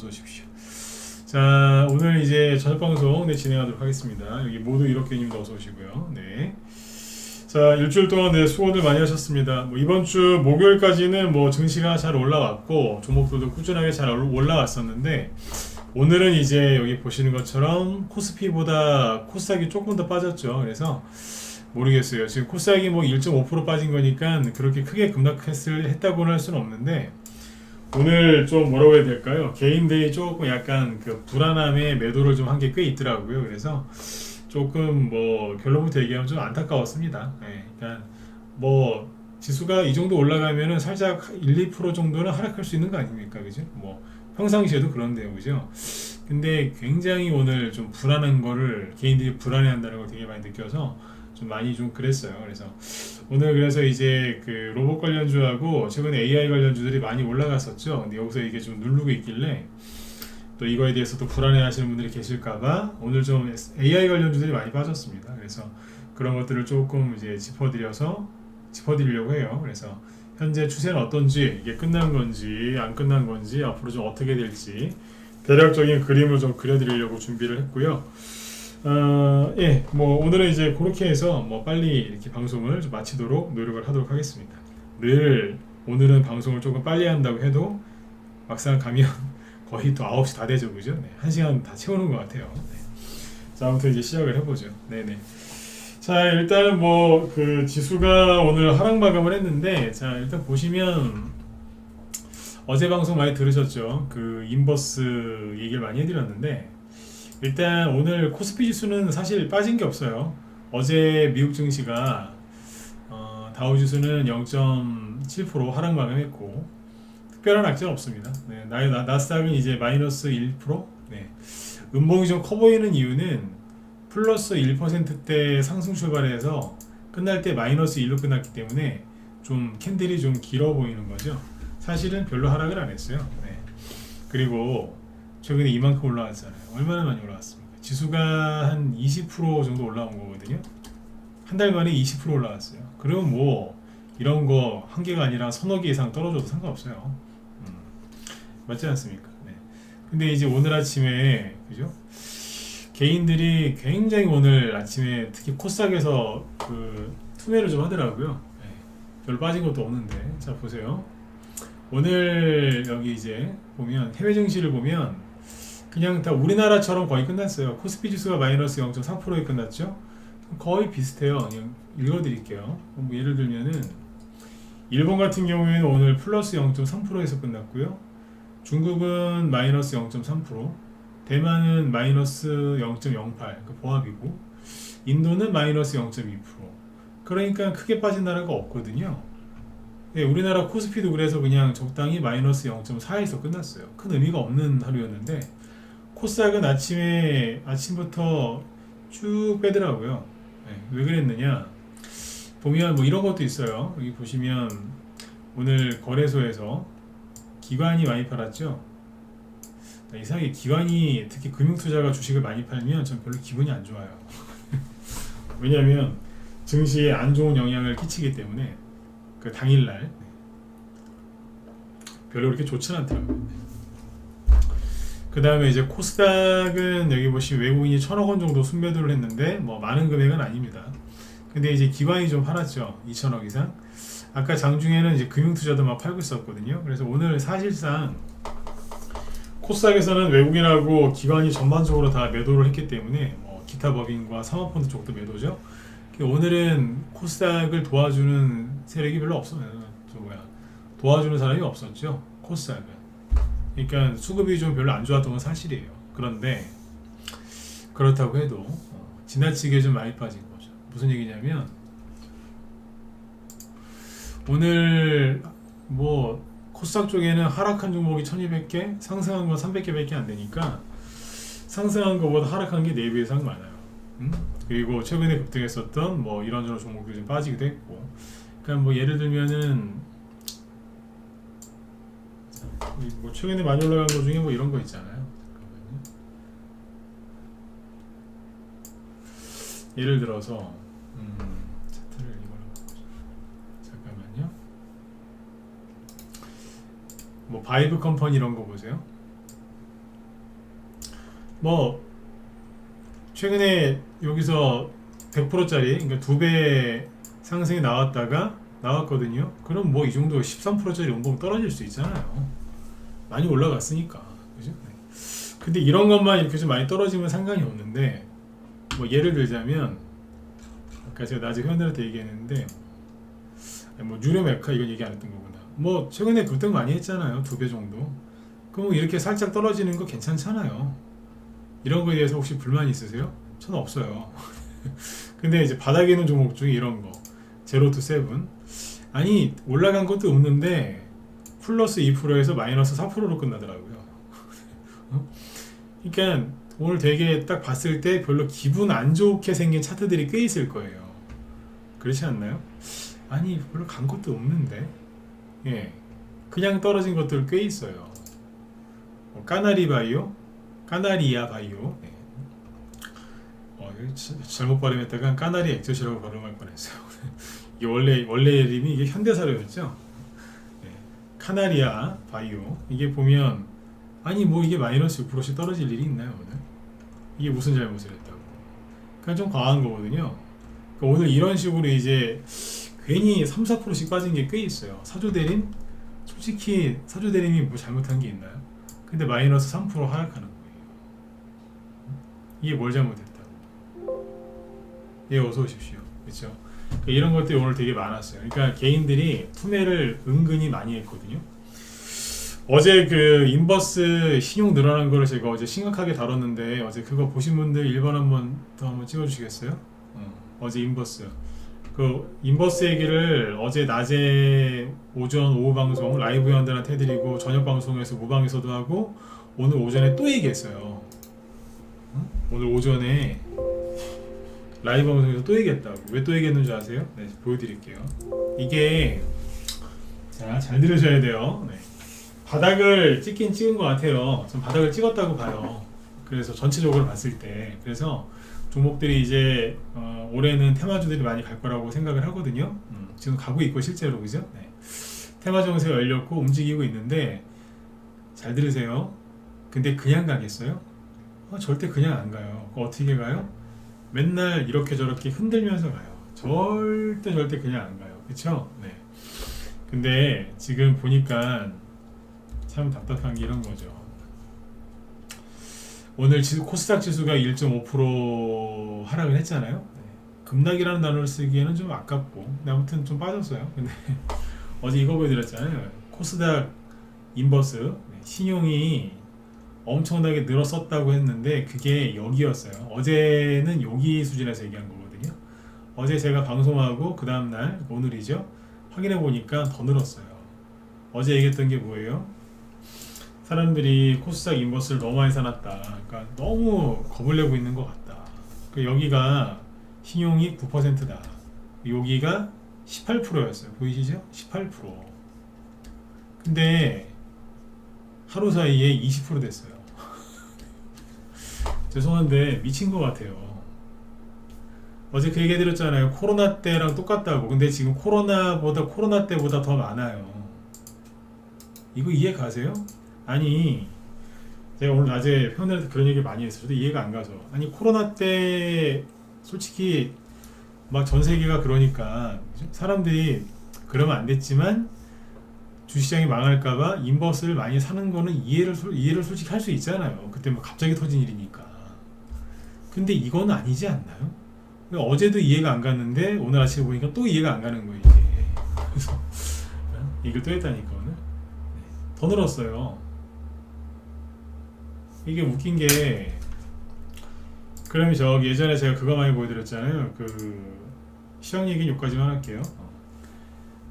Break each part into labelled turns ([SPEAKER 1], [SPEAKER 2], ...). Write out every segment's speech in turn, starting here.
[SPEAKER 1] 어서 오십시오. 자, 오늘 이제 저녁 방송 진행하도록 하겠습니다. 여기 모두 이렇게님도 어서 오시고요. 네. 자, 일주일 동안 수고들 많이 하셨습니다. 이번 주 목요일까지는 증시가 잘 올라왔고 종목들도 꾸준하게 잘 올라왔었는데 오늘은 이제 여기 보시는 것처럼 코스피보다 코스닥이 조금 더 빠졌죠. 그래서 모르겠어요. 지금 코스닥이 1.5% 빠진 거니까 그렇게 크게 급락했다고는 할 수는 없는데 오늘 좀 뭐라고 해야 될까요? 개인들이 조금 약간 그 불안함에 매도를 좀 한 게 꽤 있더라고요. 그래서 조금 결론부터 얘기하면 좀 안타까웠습니다. 네, 그러니까 지수가 이 정도 올라가면은 살짝 1~2% 정도는 하락할 수 있는 거 아닙니까? 그죠? 평상시에도 그런데요. 그죠? 근데 굉장히 오늘 좀 불안한 거를 개인들이 불안해한다는 걸 되게 많이 느껴서 좀 많이 좀 그랬어요. 그래서 오늘 그래서 이제 그 로봇 관련주하고 최근에 AI 관련주들이 많이 올라갔었죠. 근데 여기서 이게 좀 누르고 있길래 또 이거에 대해서 또 불안해 하시는 분들이 계실까봐 오늘 좀 AI 관련주들이 많이 빠졌습니다. 그래서 그런 것들을 조금 이제 짚어드리려고 해요. 그래서 현재 추세는 어떤지, 이게 끝난 건지 안 끝난 건지 앞으로 좀 어떻게 될지 대략적인 그림을 좀 그려드리려고 준비를 했고요. 예, 오늘은 이제 그렇게 해서 빨리 이렇게 방송을 좀 마치도록 노력을 하도록 하겠습니다. 늘 오늘은 방송을 조금 빨리 한다고 해도 막상 가면 거의 또 9시 다 되죠, 그죠? 네, 1시간 다 채우는 것 같아요. 네. 자, 아무튼 이제 시작을 해보죠. 네네. 자, 일단은 그 지수가 오늘 하락 마감을 했는데, 자, 일단 보시면 어제 방송 많이 들으셨죠? 그 인버스 얘기를 많이 해드렸는데, 일단 오늘 코스피 지수는 사실 빠진 게 없어요. 어제 미국 증시가 다우 지수는 0.7% 하락 마감했고 특별한 악재는 없습니다. 네, 나스닥은 이제 마이너스 1%. 네. 음봉이 좀 커 보이는 이유는 플러스 1%대 상승 출발해서 끝날 때 마이너스 1로 끝났기 때문에 좀 캔들이 좀 길어 보이는 거죠. 사실은 별로 하락을 안 했어요. 네. 그리고 최근에 이만큼 올라왔잖아요. 얼마나 많이 올라왔습니까? 지수가 한 20% 정도 올라온 거거든요. 한 달 만에 20% 올라왔어요. 그럼 이런 거 한 개가 아니라 서너 개 이상 떨어져도 상관없어요. 맞지 않습니까? 네. 근데 이제 오늘 아침에 그죠? 개인들이 굉장히 오늘 아침에 특히 코스닥에서 그 투매를 좀 하더라고요. 네. 별로 빠진 것도 없는데 자 보세요. 오늘 여기 이제 보면 해외 증시를 보면 그냥 다 우리나라처럼 거의 끝났어요. 코스피 지수가 마이너스 0.3%에 끝났죠. 거의 비슷해요. 그냥 읽어드릴게요. 예를 들면은 일본 같은 경우에는 오늘 플러스 0.3%에서 끝났고요. 중국은 마이너스 0.3%, 대만은 마이너스 0.08, 그 보합이고, 인도는 마이너스 0.2%. 그러니까 크게 빠진 나라가 없거든요. 네, 우리나라 코스피도 그래서 그냥 적당히 마이너스 0.4에서 끝났어요. 큰 의미가 없는 하루였는데 코스닥은 아침부터 쭉 빼더라고요. 네, 왜 그랬느냐 보면 이런 것도 있어요. 여기 보시면 오늘 거래소에서 기관이 많이 팔았죠. 이상하게 기관이 특히 금융투자가 주식을 많이 팔면 전 별로 기분이 안 좋아요. 왜냐하면 증시에 안 좋은 영향을 끼치기 때문에 그 당일날 별로 그렇게 좋지는 않더라고요. 그 다음에 이제 코스닥은 여기 보시면 외국인이 1,000억 원 정도 순매도를 했는데 많은 금액은 아닙니다. 근데 이제 기관이 좀 팔았죠. 2,000억 이상. 아까 장중에는 이제 금융투자도 막 팔고 있었거든요. 그래서 오늘 사실상 코스닥에서는 외국인하고 기관이 전반적으로 다 매도를 했기 때문에 기타 법인과 사모펀드 쪽도 매도죠. 오늘은 코스닥을 도와주는 세력이 별로 도와주는 사람이 없었죠. 코스닥은. 그러니까 수급이 좀 별로 안 좋았던 건 사실이에요. 그런데 그렇다고 해도 지나치게 좀 많이 빠진 거죠. 무슨 얘기냐면 오늘 코스닥 쪽에는 하락한 종목이 1200개, 상승한 건 300개밖에 안 되니까 상승한 것보다 하락한 게 4배 이상 많아요. 그리고 최근에 급등했었던 이런저런 종목들이 좀 빠지기도 했고, 그러니까 예를 들면은 최근에 많이 올라간 것 중에 이런 거 있잖아요. 예를 들어서 차트를 이걸로 잠깐만요. 바이브 컴퍼니 이런 거 보세요. 뭐 최근에 여기서 100%짜리 그러니까 2배 상승이 나왔거든요. 그럼 뭐 이 정도 13%짜리 연봉 떨어질 수 있잖아요. 많이 올라갔으니까. 그죠? 네. 근데 이런 것만 이렇게 좀 많이 떨어지면 상관이 없는데, 뭐 예를 들자면 아까 제가 낮에 회원들한테 얘기했는데, 뭐 유료 메카 이건 얘기 안 했던 거구나. 뭐 최근에 급등 많이 했잖아요. 2배 정도. 그럼 이렇게 살짝 떨어지는 거 괜찮잖아요. 이런 거에 대해서 혹시 불만 있으세요? 저는 없어요. 근데 이제 바닥에 있는 종목 중에 이런 거 제로 투 세븐, 아니 올라간 것도 없는데 플러스 2%에서 마이너스 4%로 끝나더라고요. 그러니까 오늘 되게 딱 봤을 때 별로 기분 안 좋게 생긴 차트들이 꽤 있을 거예요. 그렇지 않나요? 아니 별로 간 것도 없는데, 예, 그냥 떨어진 것들 꽤 있어요. 까나리 바이오, 까나리아 바이오. 네. 잘못 발음했다가 까나리 액젓이라고 발음할 뻔했어요. 이게 원래 이름이 이게 현대사료였죠. 네. 카나리아 바이오. 이게 보면 아니 뭐 이게 마이너스 6%씩 떨어질 일이 있나요 오늘? 이게 무슨 잘못을 했다고? 그냥 좀 과한 거거든요. 그러니까 오늘 이런 식으로 이제 괜히 3, 4%씩 빠진 게 꽤 있어요. 사조대림? 솔직히 사조대림이 뭐 잘못한 게 있나요? 근데 마이너스 3% 하락하는 거예요. 이게 뭘 잘못했다고? 예, 어서 오십시오. 그렇죠? 그러니까 이런 것들이 오늘 되게 많았어요. 그러니까 개인들이 투매를 은근히 많이 했거든요. 어제 그 인버스 신용 늘어난 거를 제가 어제 심각하게 다뤘는데, 어제 그거 보신 분들 1번 한번 찍어주시겠어요? 어제 인버스. 그 인버스 얘기를 어제 낮에 오전 오후 방송 라이브 회원들한테 해드리고, 저녁 방송에서 무방에서도 하고, 오늘 오전에 또 얘기했어요. 오늘 오전에 라이브 방송에서 또 얘기했다고. 왜 또 얘기했는 줄 아세요? 네, 보여드릴게요. 이게 잘 들으셔야 돼요. 네. 바닥을 찍긴 찍은 것 같아요. 전 바닥을 찍었다고 봐요. 그래서 전체적으로 봤을 때, 그래서 종목들이 이제 올해는 테마주들이 많이 갈 거라고 생각을 하거든요. 지금 가고 있고 실제로, 그죠? 네. 테마 정세가 열렸고 움직이고 있는데, 잘 들으세요. 근데 그냥 가겠어요? 절대 그냥 안 가요. 어떻게 가요? 맨날 이렇게 저렇게 흔들면서 가요. 절대 그냥 안 가요. 그쵸? 네. 근데 지금 보니까 참 답답한 게 이런 거죠. 오늘 코스닥 지수가 1.5% 하락을 했잖아요. 네. 급락이라는 단어를 쓰기에는 좀 아깝고, 근데 아무튼 좀 빠졌어요. 근데 어제 이거 보여드렸잖아요. 코스닥 인버스, 네. 신용이 엄청나게 늘었었다고 했는데 그게 여기였어요. 어제는 여기 수준에서 얘기한 거거든요. 어제 제가 방송하고 그 다음날 오늘이죠. 확인해 보니까 더 늘었어요. 어제 얘기했던 게 뭐예요? 사람들이 코스닥 인버스를 너무 많이 사놨다. 그러니까 너무 겁을 내고 있는 것 같다. 여기가 신용이 9%다. 여기가 18%였어요. 보이시죠? 18%. 근데 하루 사이에 20% 됐어요. 죄송한데 미친 것 같아요. 어제 그 얘기 드렸잖아요. 코로나 때랑 똑같다고. 근데 지금 코로나 때보다 더 많아요. 이거 이해 가세요? 아니, 제가 오늘 낮에 회원들한테 그런 얘기 많이 했어요. 저도 이해가 안 가서. 아니, 코로나 때 솔직히 막 전 세계가 그러니까 사람들이 그러면 안 됐지만 주시장이 망할까봐 인버스를 많이 사는 거는 이해를 솔직히 할 수 있잖아요. 그때 뭐 갑자기 터진 일이니까. 근데 이건 아니지 않나요? 어제도 이해가 안 갔는데 오늘 아침에 보니까 또 이해가 안 가는 거예요, 이게. 그래서 이걸 또 했다니까 오늘. 더 늘었어요. 이게 웃긴 게, 그럼 예전에 제가 그거 많이 보여드렸잖아요. 그 시장 얘기는 여기까지만 할게요.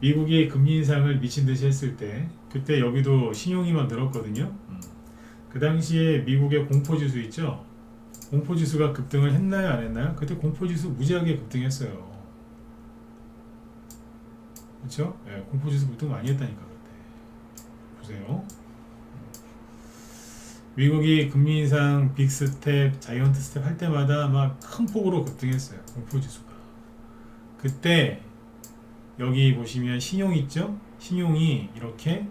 [SPEAKER 1] 미국이 금리 인상을 미친 듯이 했을 때, 그때 여기도 신용이만 늘었거든요. 그 당시에 미국의 공포지수 있죠? 공포지수가 급등을 했나요, 안 했나요? 그때 공포지수 무지하게 급등했어요. 그렇죠? 네, 공포지수 급등 많이 했다니까 그때. 보세요. 미국이 금리 인상 빅 스텝, 자이언트 스텝 할 때마다 막 큰 폭으로 급등했어요. 공포지수가. 그때 여기 보시면 신용 있죠? 신용이 이렇게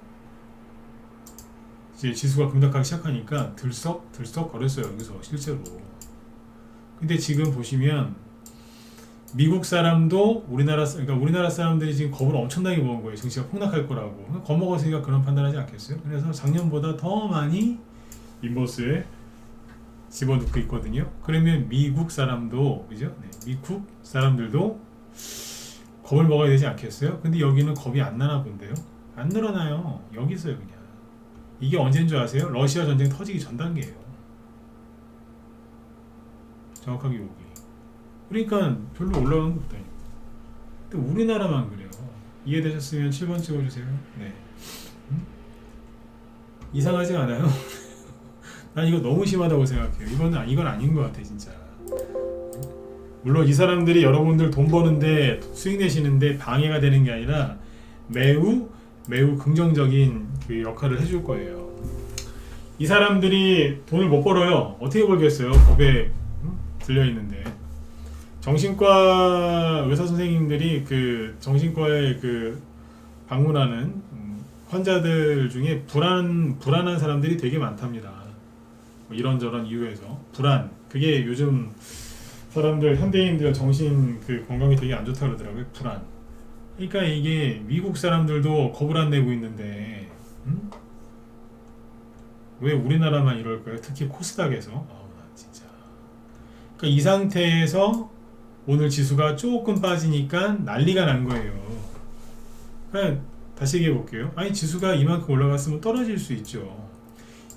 [SPEAKER 1] 이제 지수가 급락하기 시작하니까 들썩 거렸어요. 여기서 실제로. 근데 지금 보시면 미국 사람도 그러니까 우리나라 사람들이 지금 겁을 엄청나게 먹은 거예요. 증시가 폭락할 거라고. 겁먹었으니까 그런 판단하지 않겠어요? 그래서 작년보다 더 많이 인버스에 집어넣고 있거든요. 그러면 미국 사람도, 그죠? 네, 미국 사람들도 겁을 먹어야 되지 않겠어요? 근데 여기는 겁이 안 나나 본데요? 안 늘어나요. 여기 있어요, 그냥. 이게 언제인 줄 아세요? 러시아 전쟁 터지기 전 단계예요. 정확하게 여기. 그러니까 별로 올라간 거 없다니까. 근데 우리나라만 그래요. 이해되셨으면 7번 찍어주세요. 네. 이상하지 않아요? 난 이거 너무 심하다고 생각해요. 이건 아닌 것 같아, 진짜. 물론 이 사람들이 여러분들 돈 버는데 수익 내시는데 방해가 되는 게 아니라 매우 긍정적인 그 역할을 해줄 거예요. 이 사람들이 돈을 못 벌어요. 어떻게 벌겠어요? 법에 들려 있는데. 정신과 의사 선생님들이 그 정신과에 그 방문하는 환자들 중에 불안한 사람들이 되게 많답니다. 뭐 이런저런 이유에서 불안. 그게 요즘 사람들 현대인들 정신 그 건강이 되게 안 좋다 그러더라고요. 불안. 그러니까 이게 미국 사람들도 겁을 안 내고 있는데 왜 우리나라만 이럴까요? 특히 코스닥에서. 나 진짜. 그러니까 이 상태에서 오늘 지수가 조금 빠지니까 난리가 난 거예요. 그러니까 다시 얘기해 볼게요. 아니 지수가 이만큼 올라갔으면 떨어질 수 있죠.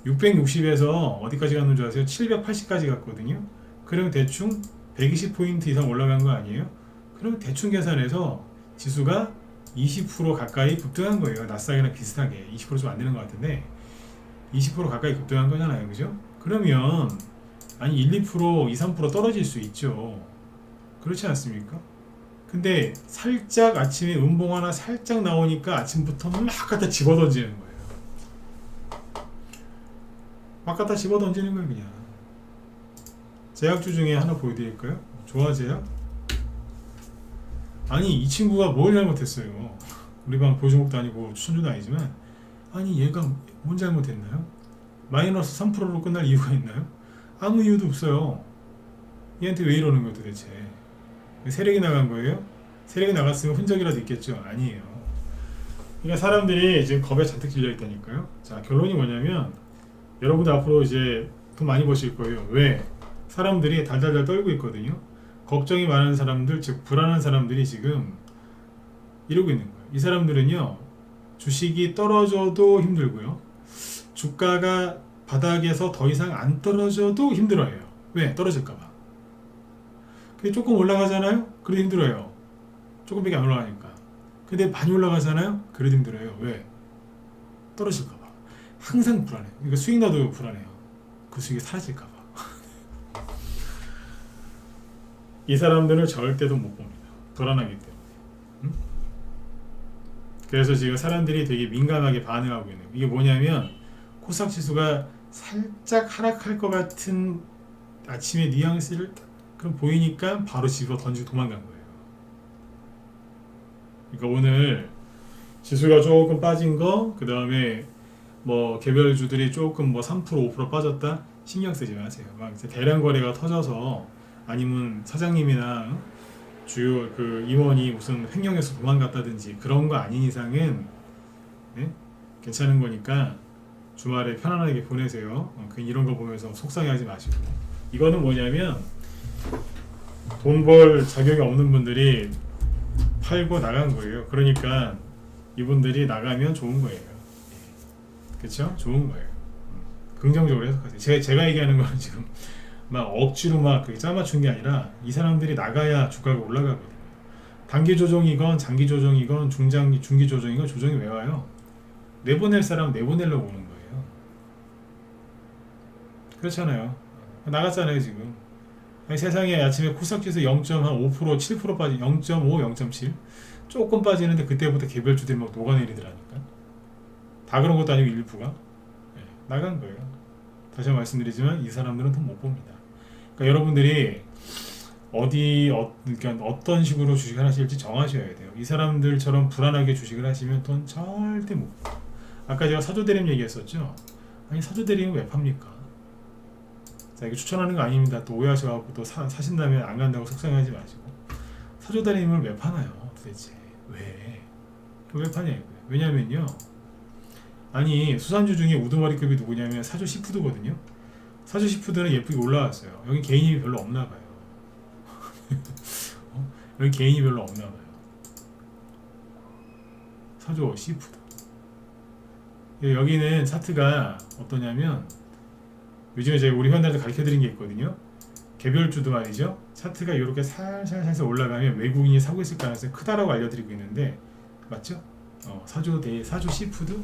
[SPEAKER 1] 660에서 어디까지 갔는 줄 아세요? 780까지 갔거든요. 그럼 대충 120포인트 이상 올라간 거 아니에요? 그럼 대충 계산해서 지수가 20% 가까이 급등한 거예요. 나스닥이랑 비슷하게 20% 좀 안 되는 것 같은데 20% 가까이 급등한 거잖아요. 그죠? 그러면 아니 1, 2%, 2, 3% 떨어질 수 있죠. 그렇지 않습니까? 근데 살짝 아침에 음봉 하나 살짝 나오니까 아침부터 막 갖다 집어던지는 거예요. 막 갖다 집어던지는 거예요. 그냥. 제약주 중에 하나 보여드릴까요? 조화제약? 아니 이 친구가 뭘 잘못했어요? 우리 방 보조목도 아니고 추천주도 아니지만 아니 얘가 뭔 잘못했나요? 마이너스 3%로 끝날 이유가 있나요? 아무 이유도 없어요. 얘한테 왜 이러는 거예요 도대체? 세력이 나간 거예요? 세력이 나갔으면 흔적이라도 있겠죠? 아니에요. 그러니까 사람들이 지금 겁에 잔뜩 질려 있다니까요. 자, 결론이 뭐냐면 여러분들 앞으로 이제 돈 많이 버실 거예요. 왜? 사람들이 달달달 떨고 있거든요. 걱정이 많은 사람들, 즉 불안한 사람들이 지금 이러고 있는 거예요. 이 사람들은요, 주식이 떨어져도 힘들고요, 주가가 바닥에서 더 이상 안 떨어져도 힘들어해요. 왜? 떨어질까봐. 근데 조금 올라가잖아요? 그래도 힘들어요. 조금밖에 안 올라가니까. 근데 많이 올라가잖아요? 그래도 힘들어요. 왜? 떨어질까봐. 항상 불안해요. 그러니까 수익 나도 불안해요. 그 수익이 사라질까봐. 이 사람들은 절대도 못 봅니다. 불안하기 때문에. 그래서 지금 사람들이 되게 민감하게 반응하고 있는 거예요. 이게 뭐냐면 코스닥 지수가 살짝 하락할 것 같은 아침의 뉘앙스를 그럼 보이니까 바로 집어 던지고 도망간 거예요. 그러니까 오늘 지수가 조금 빠진 거, 그 다음에 뭐 개별주들이 조금 뭐 3% 5% 빠졌다, 신경 쓰지 마세요. 막 대량 거래가 터져서 아니면 사장님이나 주요 그 임원이 무슨 횡령해서 도망갔다든지 그런 거 아닌 이상은 네? 괜찮은 거니까 주말에 편안하게 보내세요. 이런 거 보면서 속상해하지 마시고. 이거는 뭐냐면 돈 벌 자격이 없는 분들이 팔고 나간 거예요. 그러니까 이분들이 나가면 좋은 거예요. 그렇죠? 좋은 거예요. 긍정적으로 해석하세요. 제가 얘기하는 거는 지금 막 억지로 막 짜맞춘 게 아니라 이 사람들이 나가야 주가가 올라가거든요. 단기 조정이건 장기 조정이건 중기 조정이건 조정이 왜 와요? 내보낼 사람 내보내려고 오는 거예요. 그렇잖아요. 나갔잖아요 지금. 아니, 세상에 아침에 코스닥지수 0.5% 7% 빠진 0.5 0.7 조금 빠지는데 그때부터 개별주들이 막 녹아내리더라니까. 다 그런 것도 아니고 일부가 네, 나간 거예요. 다시 한번 말씀드리지만 이 사람들은 돈 못 봅니다. 그러니까 여러분들이 그러니까 어떤 식으로 주식을 하실지 정하셔야 돼요. 이 사람들처럼 불안하게 주식을 하시면 돈 절대 못 벌어요. 아까 제가 사조대림 얘기했었죠. 아니 사조 대리는 왜 팝니까? 자, 이거 추천하는 거 아닙니다. 또 오해하셔갖고 또 사신다면 안 간다고 속상해하지 마시고. 사조 대리님을 왜 파나요? 도대체 왜 파냐 이거예요. 왜냐면요, 아니 수산주 중에 우두머리급이 누구냐면 사조 시푸드거든요. 사조 시푸드는 예쁘게 올라왔어요. 여기 개인이 별로 없나봐요. 여기 개인이 별로 없나봐요. 사조 시푸드. 여기는 차트가 어떠냐면, 요즘에 제가 우리 회원들한테 가르쳐드린 게 있거든요. 개별주도 말이죠. 차트가 이렇게 살살 올라가면 외국인이 사고 있을 가능성이 크다라고 알려드리고 있는데, 맞죠? 사조 시푸드,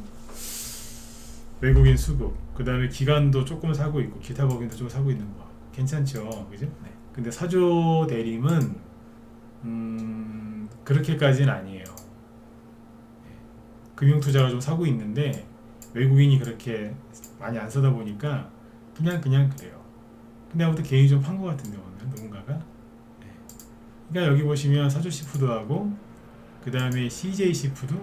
[SPEAKER 1] 외국인 수급, 그 다음에 기관도 조금 사고 있고 기타 법인도 좀 사고 있는 거 괜찮죠, 그죠? 네. 근데 사조 대림은 그렇게까지는 아니에요. 네. 금융투자가 좀 사고 있는데 외국인이 그렇게 많이 안 사다 보니까 그냥 그래요. 근데 아무튼 개인이 좀 판 것 같은데 오늘 누군가가. 네. 그러니까 여기 보시면 사조 시푸드하고 그 다음에 CJ 시푸드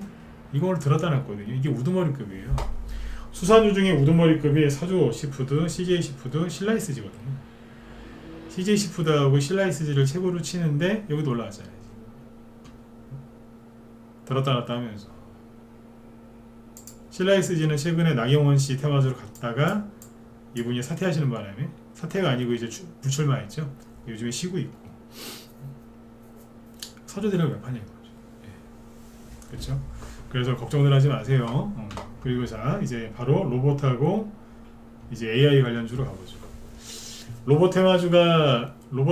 [SPEAKER 1] 이걸 들었다 놨거든요. 이게 우두머리급이에요. 수산주 중에 우두머리급이 사조 시푸드, CJ 시푸드, 신라이스지거든요. CJ 시푸드하고 신라이스지를 최고로 치는데 여기도 올라왔잖아요. 들었다 놨다 하면서. 신라이스지는 최근에 나경원 씨 테마주로 갔다가 이분이 사퇴하시는 바람에, 사퇴가 아니고 이제 불출마했죠. 요즘에 쉬고 있고. 사조대를 왜 파냐 이거죠. 예. 그렇죠? 그래서 걱정들 하지 마세요. 그리고 자, 이제 바로 로봇하고 이제 AI 관련주로 가보죠. 로봇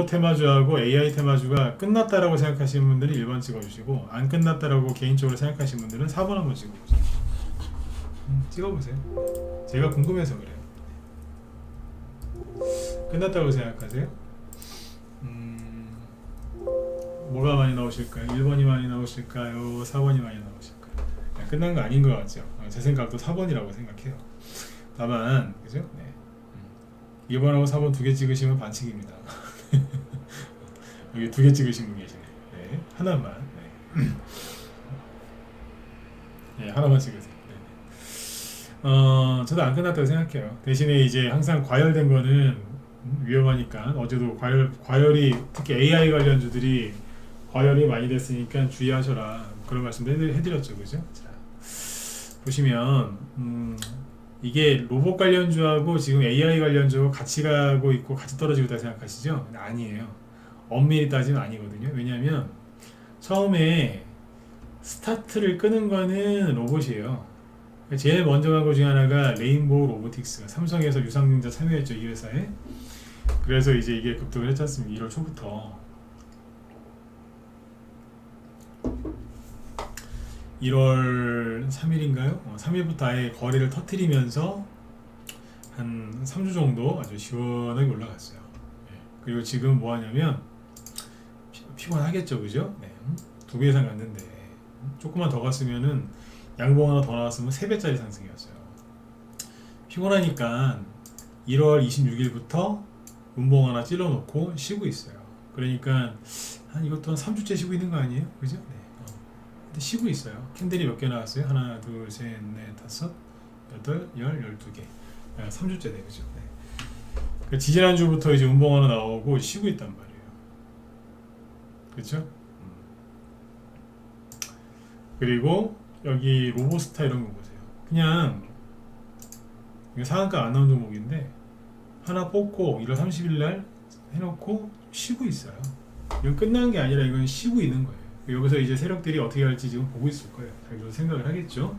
[SPEAKER 1] 테마주하고 AI 테마주가 끝났다라고 생각하시는 분들은 1번 찍어주시고, 안 끝났다라고 개인적으로 생각하시는 분들은 4번 한번 찍어보세요. 찍어보세요. 제가 궁금해서 그래요. 끝났다고 생각하세요? 뭐가 많이 나오실까요? 1번이 많이 나오실까요? 4번이 많이 나오실까요? 끝난 거 아닌 것 같죠? 제 생각도 4번이라고 생각해요. 다만, 그죠? 네. 2번하고 4번 두 개 찍으시면 반칙입니다. 여기 두 개 찍으신 분 계시네. 네. 하나만. 네. 네, 하나만 찍으세요. 네. 저도 안 끝났다고 생각해요. 대신에 이제 항상 과열된 거는 위험하니까, 어제도 과열이, 특히 AI 관련주들이 과열이 많이 됐으니까 주의하셔라, 그런 말씀도 해드렸죠, 그죠? 자, 보시면 이게 로봇 관련주하고 지금 AI 관련주하고 같이 가고 있고 같이 떨어지고 있다 생각하시죠? 아니에요. 엄밀히 따지면 아니거든요. 왜냐하면 처음에 스타트를 끄는 거는 로봇이에요. 제일 먼저 간 것 중에 하나가 레인보우 로보틱스, 삼성에서 유상증자 참여했죠, 이 회사에. 그래서 이제 이게 급등을 했지 않습니까? 1월 초부터. 1월 3일인가요? 3일부터 아예 거래를 터트리면서 한 3주 정도 아주 시원하게 올라갔어요. 네. 그리고 지금 뭐 하냐면, 피곤하겠죠, 그죠? 네. 2배 이상 갔는데, 조금만 더 갔으면은, 양봉 하나 더 나왔으면 3배짜리 상승이었어요. 피곤하니까 1월 26일부터 음봉 하나 찔러놓고 쉬고 있어요. 그러니까 한 이것도 한 3주째 쉬고 있는 거 아니에요? 그죠? 네. 근데 쉬고 있어요. 캔들이 몇 개 나왔어요? 하나, 둘, 셋, 넷, 다섯, 여덟, 12개. 3주째 돼, 그죠? 네. 그러니까 지지난주부터 이제 음봉 하나 나오고 쉬고 있단 말이에요. 그렇죠? 그리고 여기 로보스타 이런 거 보세요. 그냥 이게 상한가 안 나온 종목인데 하나 뽑고 1월 30일 날 해놓고 쉬고 있어요. 이건 끝난 게 아니라 이건 쉬고 있는 거예요. 여기서 이제 세력들이 어떻게 할지 지금 보고 있을 거예요. 자기도 생각을 하겠죠.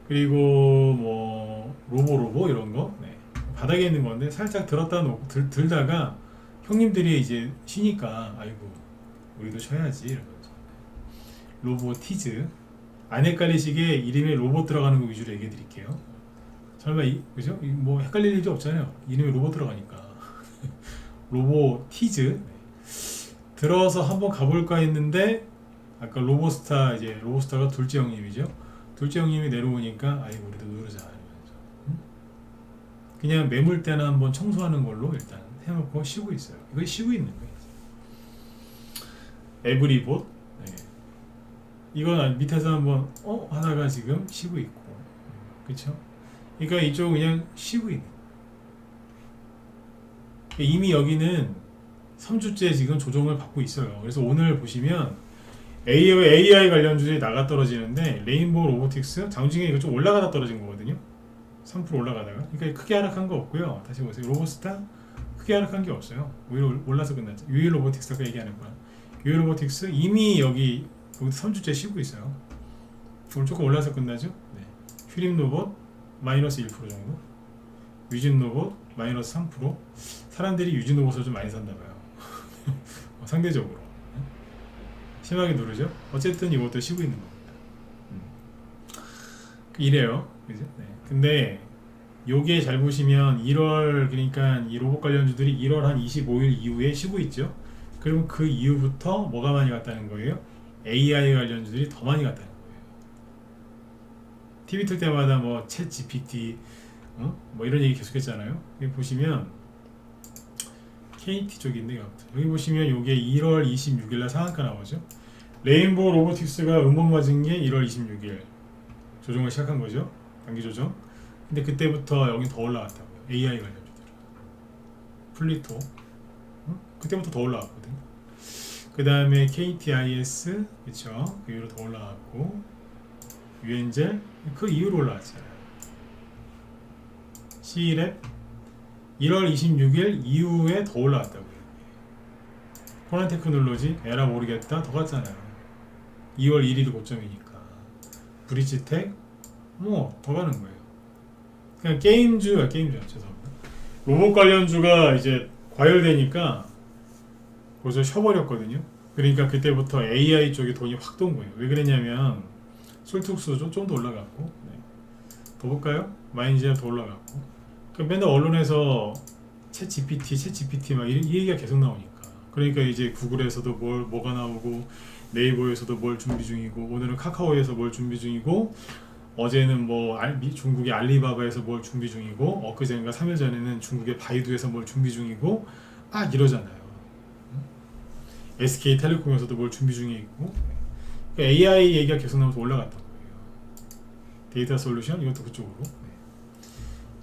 [SPEAKER 1] 그리고 뭐 로보 이런 거, 네. 바닥에 있는 건데 살짝 들었다 놓고 들다가 형님들이 이제 쉬니까 아이고 우리도 쉬어야지 이러면서. 로보티즈, 안 헷갈리시게 이름에 로봇 들어가는 거 위주로 얘기해 드릴게요. 설마 그죠? 뭐 헷갈릴 일도 없잖아요. 이름에 로봇 들어가니까. 로보티즈. 들어서 한번 가볼까 했는데 아까 로보스타가 둘째 형님이죠. 둘째 형님이 내려오니까 아이고 우리도 누르자 이러면서. 그냥 매물대나 한번 청소하는 걸로 일단 해놓고 쉬고 있어요. 이거 쉬고 있는 거예요. 에브리봇. 네. 이건 밑에서 한번 하다가 지금 쉬고 있고, 그쵸? 그러니까 이쪽은 그냥 쉬고 있는. 이미 여기는 3주째 지금 조정을 받고 있어요. 그래서 오늘 보시면 AI 관련주들이 나가 떨어지는데 레인보우 로보틱스 장중에 이거 좀 올라가다 떨어진 거거든요. 3% 올라가다가. 그러니까 크게 하락한 거 없고요. 다시 보세요. 로보스타 크게 하락한 게 없어요. 오히려 올라서 끝났죠. 유일 로보틱스 아까 얘기하는 거야. 유일 로보틱스 이미 여기 3주째 쉬고 있어요. 오늘 조금 올라서 끝나죠. 네. 휴림 로봇 마이너스 1% 정도. 유진 로봇 마이너스 3%. 사람들이 유진 로봇을 좀 많이 샀나 봐요. 상대적으로 심하게 누르죠. 어쨌든 이것도 쉬고 있는 겁니다. 이래요. 그죠? 네. 근데 요게 잘 보시면 1월 그러니까 이 로봇 관련주들이 1월 한 25일 이후에 쉬고 있죠. 그러면 그 이후부터 뭐가 많이 갔다는 거예요? AI 관련주들이 더 많이 갔다는 거예요. TV 틀 때마다 뭐 챗 GPT 뭐 이런 얘기 계속했잖아요. 여기 보시면 KT 쪽인데 여기 보시면 요게 1월 26일날 상한가 나오죠. 레인보우 로보틱스가 음봉 맞은 게 1월 26일 조정을 시작한 거죠. 단기 조정. 근데 그때부터 여기 더 올라갔다고요. AI 관련주들. 플리토. 그때부터 더 올라갔거든요. 그 다음에 KTIS 그쵸. 그 이후로 더 올라갔고 유엔젤 그 이후로 올라왔잖아요. C랩 1월 26일 이후에 더 올라왔다고요. 코난테크놀로지 에라 모르겠다 더 갔잖아요. 2월 1일이 고점이니까. 브리지텍 뭐 더 가는 거예요. 그냥 게임주야 죄송합니다. 로봇 관련주가 이제 과열되니까 벌써 쉬어버렸거든요. 그러니까 그때부터 AI 쪽에 돈이 확 돈 거예요. 왜 그랬냐면 솔툭수죠 좀 더 올라갔고 네. 더 볼까요? 마인지가 더 올라갔고 그러니까 맨날 언론에서 챗 GPT 막 이 얘기가 계속 나오니까 그러니까 이제 구글에서도 뭐가 나오고 네이버에서도 뭘 준비 중이고 오늘은 카카오에서 뭘 준비 중이고 어제는 뭐 중국의 알리바바에서 뭘 준비 중이고 엊그제인가 3일 전에는 중국의 바이두에서 뭘 준비 중이고 막 이러잖아요. SK텔레콤에서도 뭘 준비 중에 있고 그러니까 AI 얘기가 계속 나오면서 올라갔던 거예요. 데이터 솔루션 이것도 그쪽으로.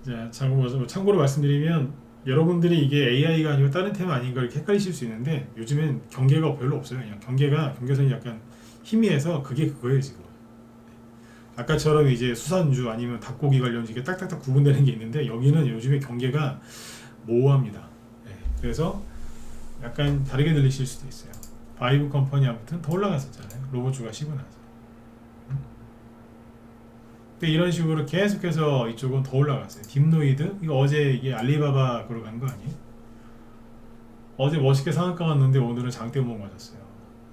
[SPEAKER 1] 자, 참고로 말씀드리면 여러분들이 이게 AI가 아니고 다른 테마 아닌가 이렇게 헷갈리실 수 있는데 요즘엔 경계가 별로 없어요. 그냥 경계선이 약간 희미해서 그게 그거예요 지금. 아까처럼 이제 수산주 아니면 닭고기 관련주 이게 딱딱딱 구분되는 게 있는데 여기는 요즘에 경계가 모호합니다. 네, 그래서 약간 다르게 들리실 수도 있어요. 바이브 컴퍼니 아무튼 더 올라갔었잖아요. 로봇주가 쉬고 나서. 근데 이런 식으로 계속해서 이쪽은 더 올라갔어요. 딥노이드 이거 어제 이게 알리바바 그로 간 거 아니에요? 어제 멋있게 상한가 갔는데 오늘은 장대목 맞았어요.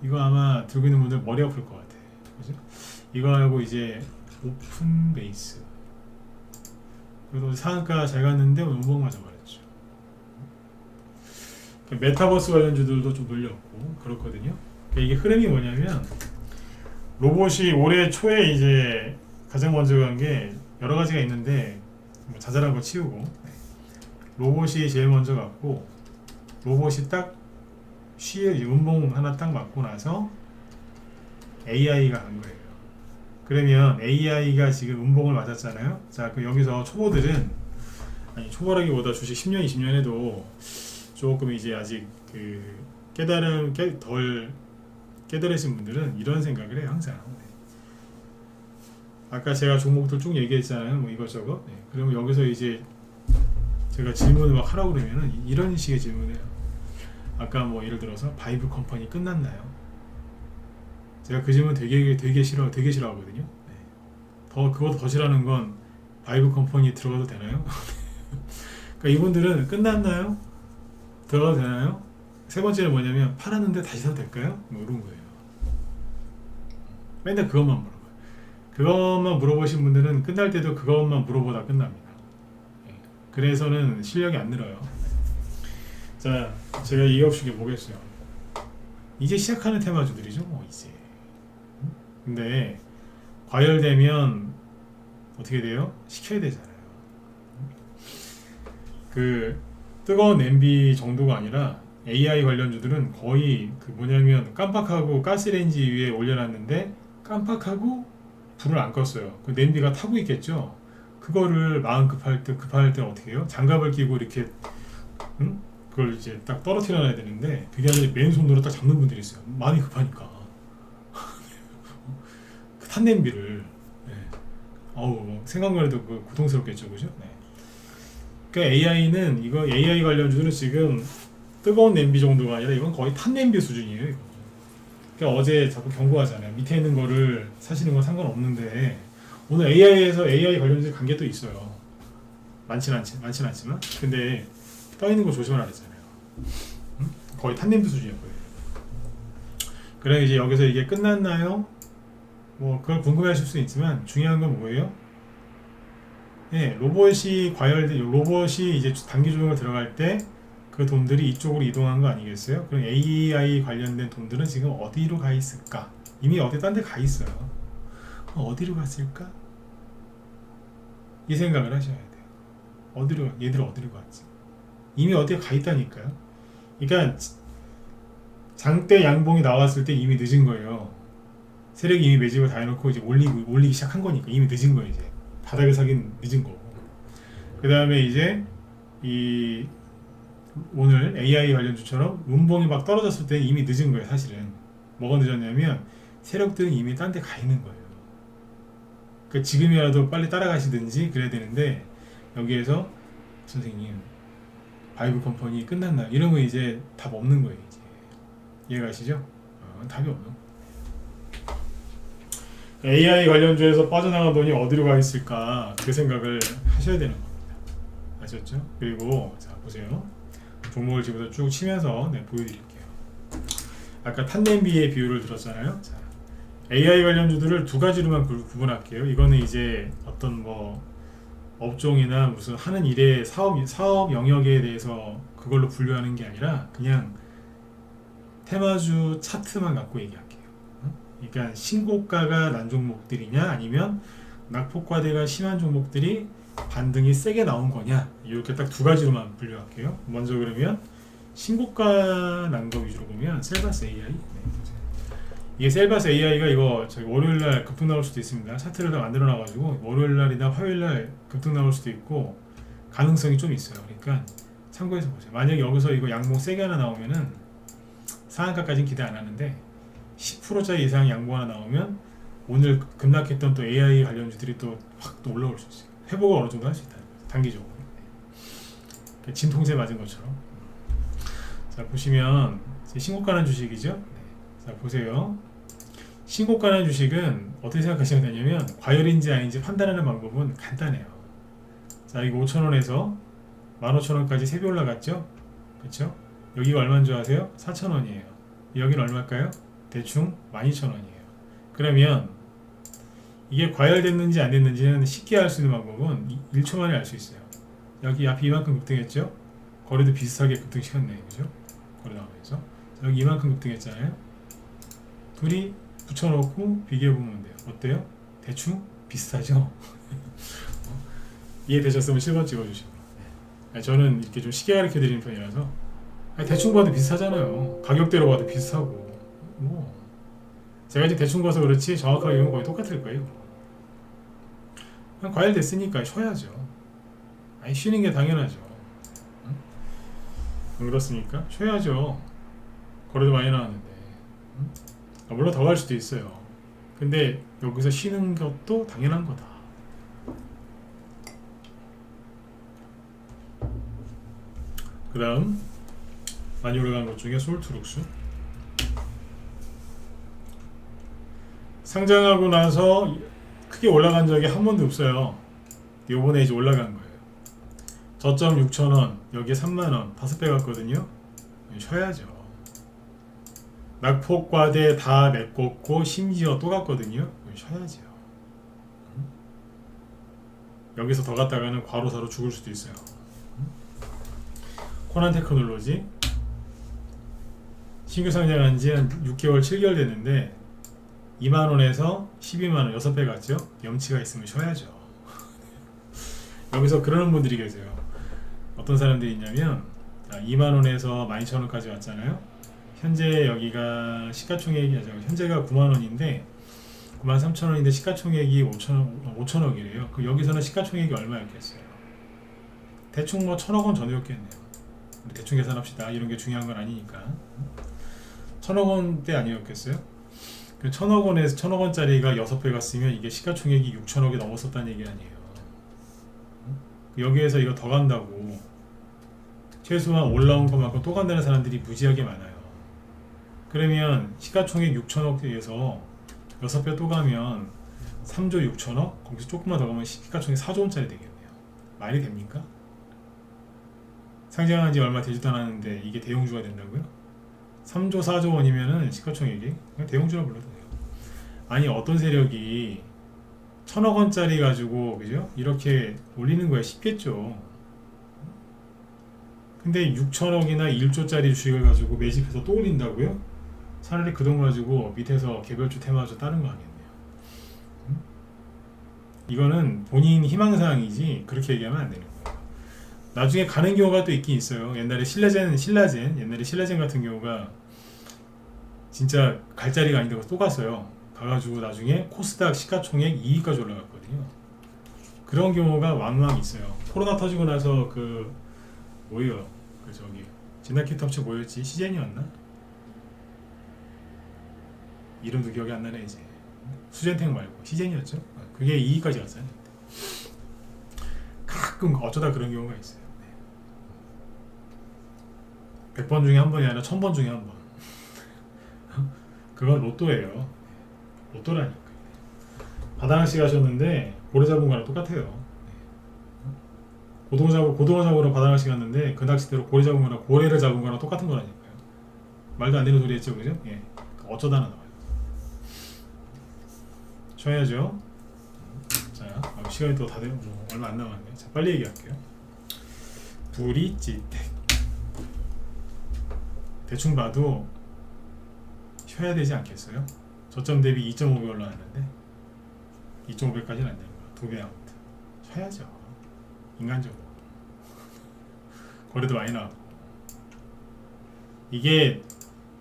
[SPEAKER 1] 이거 아마 들고 있는 분들 머리 아플 것 같아. 그죠? 이거 하고 이제 오픈 베이스. 그래도 상한가 잘 갔는데 음봉 맞아버렸죠. 메타버스 관련주들도 좀 눌렸고 그렇거든요. 그러니까 이게 흐름이 뭐냐면 로봇이 올해 초에 이제 가장 먼저 간 게 여러 가지가 있는데 뭐 자잘한 거 치우고 로봇이 제일 먼저 갔고 로봇이 딱 음봉 하나 딱 맞고 나서 AI가 간 거예요. 그러면 AI가 지금 음봉을 맞았잖아요. 자, 그럼 여기서 초보들은 아니 초보라기보다 주식 10년, 20년 해도 조금 이제 아직 그 덜 깨달으신 분들은 이런 생각을 해요. 항상. 아까 제가 종목들 쭉 얘기했잖아요. 뭐 이것저것. 네. 그러면 여기서 이제 제가 질문을 막 하라고 그러면은 이런 식의 질문을 해요. 아까 뭐 예를 들어서 바이브 컴퍼니 끝났나요? 제가 그 질문 되게 싫어하거든요. 네. 그거 더 싫어하는 건 바이브 컴퍼니 들어가도 되나요? 그러니까 이분들은 끝났나요? 들어가도 되나요? 세 번째는 뭐냐면 팔았는데 다시 사도 될까요? 뭐 이런 거예요. 맨날 그것만 물어봐요. 그것만 물어보신 분들은 끝날 때도 그것만 물어보다 끝납니다. 그래서는 실력이 안 늘어요. 자, 제가 이해 없이 보겠어요. 이제 시작하는 테마주들이죠, 뭐 이제. 근데 과열되면 어떻게 돼요? 시켜야 되잖아요. 그 뜨거운 냄비 정도가 아니라 AI 관련주들은 거의 그 뭐냐면 깜빡하고 가스레인지 위에 올려놨는데 깜빡하고 불을 안 껐어요. 그 냄비가 타고 있겠죠. 그거를 마음 급할 때 어떻게 해요? 장갑을 끼고 이렇게 응? 그걸 이제 딱 떨어뜨려 놔야 되는데 그게 아니라 맨손으로 딱 잡는 분들이 있어요. 마음이 급하니까 그 탄냄비를 네. 어우 생각만 해도 그 고통스럽겠죠, 그죠? 네. 그러니까 AI는 이거 AI 관련주들은 지금 뜨거운 냄비 정도가 아니라 이건 거의 탄냄비 수준이에요. 이거. 그러니까 어제 자꾸 경고하잖아요. 밑에 있는 거를 사시는 건 상관없는데 오늘 AI에서 AI 관련주 관계 또 있어요. 많진 않지만 근데 떠 있는 거 조심하라 그랬잖아요. 응? 거의 탄냄비 수준이었거든요. 그래 이제 여기서 이게 끝났나요? 뭐 그걸 궁금해하실 수 있지만 중요한 건 뭐예요? 예, 로봇이 이제 단기 조정을 들어갈 때 그 돈들이 이쪽으로 이동한 거 아니겠어요? 그럼 AI 관련된 돈들은 지금 어디로 가 있을까? 이미 어디 딴 데 가 있어요. 어디로 갔을까? 이 생각을 하셔야 돼요. 얘들 어디로 갔지? 이미 어디에 가 있다니까요. 그러니까 장대 양봉이 나왔을 때 이미 늦은 거예요. 세력이 이미 매집을 다 해놓고 이제 올리기 시작한 거니까 이미 늦은 거예요. 이제 바닥을 사긴 늦은 거고. 그 다음에 이제 이 오늘 AI 관련주처럼 운봉이 막 떨어졌을 때 이미 늦은 거예요. 사실은 뭐가 늦었냐면 세력들은 이미 딴 데 가 있는 거예요. 그러니까 지금이라도 빨리 따라가시든지 그래야 되는데 여기에서 선생님 바이브 컴퍼니 끝났나 이러면 이제 답 없는 거예요. 이제 이해가시죠? 답이 없는 거예요. AI 관련주에서 빠져나간 돈이 어디로 가 있을까 그 생각을 하셔야 되는 겁니다. 아셨죠? 그리고 자 보세요. 종목을 집어서 쭉 치면서 보여드릴게요. 아까 탄냄비의 비율을 들었잖아요. 자, AI 관련주들을 두 가지로만 구분할게요. 이거는 이제 어떤 뭐 업종이나 무슨 하는 일의 사업 영역에 대해서 그걸로 분류하는 게 아니라 그냥 테마주 차트만 갖고 얘기할게요. 그러니까 신고가가 난 종목들이냐 아니면 낙폭과대가 심한 종목들이 반등이 세게 나온 거냐 이렇게 딱 두 가지로만 분류할게요. 먼저 그러면 신고가 난 거 위주로 보면 셀바스 AI 이게 셀바스 AI가 이거 저희 월요일날 급등 나올 수도 있습니다. 차트를 다 만들어 놔가지고 월요일날이나 화요일날 급등 나올 수도 있고 가능성이 좀 있어요. 그러니까 참고해서 보세요. 만약에 여기서 이거 양봉 세게 하나 나오면은 상한가까지는 기대 안 하는데 10%짜리 이상 양봉 하나 나오면 오늘 급락했던 또 AI 관련주들이 또 확 또 올라올 수 있어요. 회복을 어느 정도 할 수 있다는 거죠. 단기적으로. 진통제 맞은 것처럼. 자 보시면 신고가는 주식이죠. 네. 자 보세요. 신고가는 주식은 어떻게 생각하시면 되냐면 과열인지 아닌지 판단하는 방법은 간단해요. 자 이거 5,000원에서 15,000원까지 3배 올라갔죠? 그렇죠? 여기가 얼마인 줄 아세요? 4,000원이에요. 여기는 얼마일까요? 대충 12,000원이에요. 그러면 이게 과열됐는지 안 됐는지는 쉽게 알 수 있는 방법은 1초 만에 알 수 있어요. 여기 앞이 이만큼 급등했죠? 거래도 비슷하게 급등시켰네, 그죠? 거래 나오면서 여기 이만큼 급등했잖아요. 둘이 붙여놓고 비교해보면 돼요. 어때요? 대충 비슷하죠? 이해되셨으면 7번 찍어주시고. 저는 이렇게 좀 쉽게 가르쳐 드리는 편이라서 대충 봐도 비슷하잖아요. 가격대로 봐도 비슷하고 뭐 제가 이제 대충 봐서 그렇지 정확하게 보면 거의 똑같을 거예요. 그냥 과열됐으니까 쉬어야죠. 아니 쉬는 게 당연하죠. 응? 안 그렇습니까? 쉬어야죠. 거래도 많이 나왔는데. 응? 물론 더 갈 수도 있어요. 근데 여기서 쉬는 것도 당연한 거다. 그 다음 많이 올라간 것 중에 솔트룩스 상장하고 나서 크게 올라간 적이 한 번도 없어요. 요번에 이제 올라간 거예요. 저점 6,000원 여기에 3만원 5배 갔거든요. 쉬어야죠. 낙폭과대 다 메꿨고 심지어 또 갔거든요. 쉬어야죠. 여기서 더 갔다가는 과로사로 죽을 수도 있어요. 코난테크놀로지 신규 상장한 지 한 6개월 7개월 됐는데 2만원에서 12만원 6배 갔죠? 염치가 있으면 쉬어야죠. 여기서 그러는 분들이 계세요. 어떤 사람들이 있냐면 2만원에서 12,000원까지 왔잖아요. 현재 여기가 시가총액이 현재가 9만원인데 93,000원인데 시가총액이 5천억이래요. 그 여기서는 시가총액이 얼마였겠어요? 대충 뭐 1,000억 원 전후였겠네요. 우리 대충 계산합시다. 이런 게 중요한 건 아니니까. 1,000억 원대 아니었겠어요? 그 1,000억 원에서 1,000억 원짜리가 6배 갔으면 이게 시가총액이 6천억이 넘었었다는 얘기 아니에요. 여기에서 이거 더 간다고 최소한 올라온 것만큼 또 간다는 사람들이 무지하게 많아요. 그러면 시가총액 6천억에서 6배 또 가면 3조 6천억? 거기서 조금만 더 가면 시가총액 4조 원짜리 되겠네요. 말이 됩니까? 상장한 지 얼마 되지도 않았는데 이게 대형주가 된다고요? 3조 4조 원이면은 시가총액이 그냥 대형주라 불러도 돼요. 아니 어떤 세력이 1,000억 원짜리 가지고 그죠? 이렇게 올리는 거야 쉽겠죠. 근데 6천억이나 1조짜리 주식을 가지고 매집해서 또 올린다고요? 차라리 그 돈 가지고 밑에서 개별주 테마주 다른 거 하겠네요. 이거는 본인 희망사항이지 그렇게 얘기하면 안 되는 거예요. 나중에 가는 경우가 또 있긴 있어요. 옛날에 옛날에 신라젠 같은 경우가 진짜 갈 자리가 아닌데 또 갔어요. 가가지고 나중에 코스닥 시가총액 2위까지 올라갔거든요. 그런 경우가 왕왕 있어요. 코로나 터지고 나서 뭐예요? 진나키트 업체 뭐였지? 시젠이었나? 이름도 기억이 안 나네 이제. 수젠텍 말고 시젠이었죠? 그게 2위까지 갔어요. 가끔 어쩌다 그런 경우가 있어요. 100번 중에 한 번이 아니라 1000번 중에 한 번. 그건 로또예요. 로또라니까. 바다낚시 가셨는데 고래 잡은 거랑 똑같아요. 고등어 잡으러 바다낚시 갔는데 그 낚시대로 고래 잡은 거랑 고래를 잡은 거랑 똑같은 거라니까요. 말도 안 되는 소리 했죠, 그죠? 예. 어쩌다 나와요. 쉬어야죠. 자, 시간이 또 다 되고 얼마 안 남았네요. 자, 빨리 얘기할게요. 브릿지텍. 대충 봐도 쉬어야 되지 않겠어요? 저점 대비 2.5배 올라왔는데 2.5배까지는 안 되는 거야. 2배 아무튼 쉬어야죠. 인간적으로 거래도 많이 나왔고 이게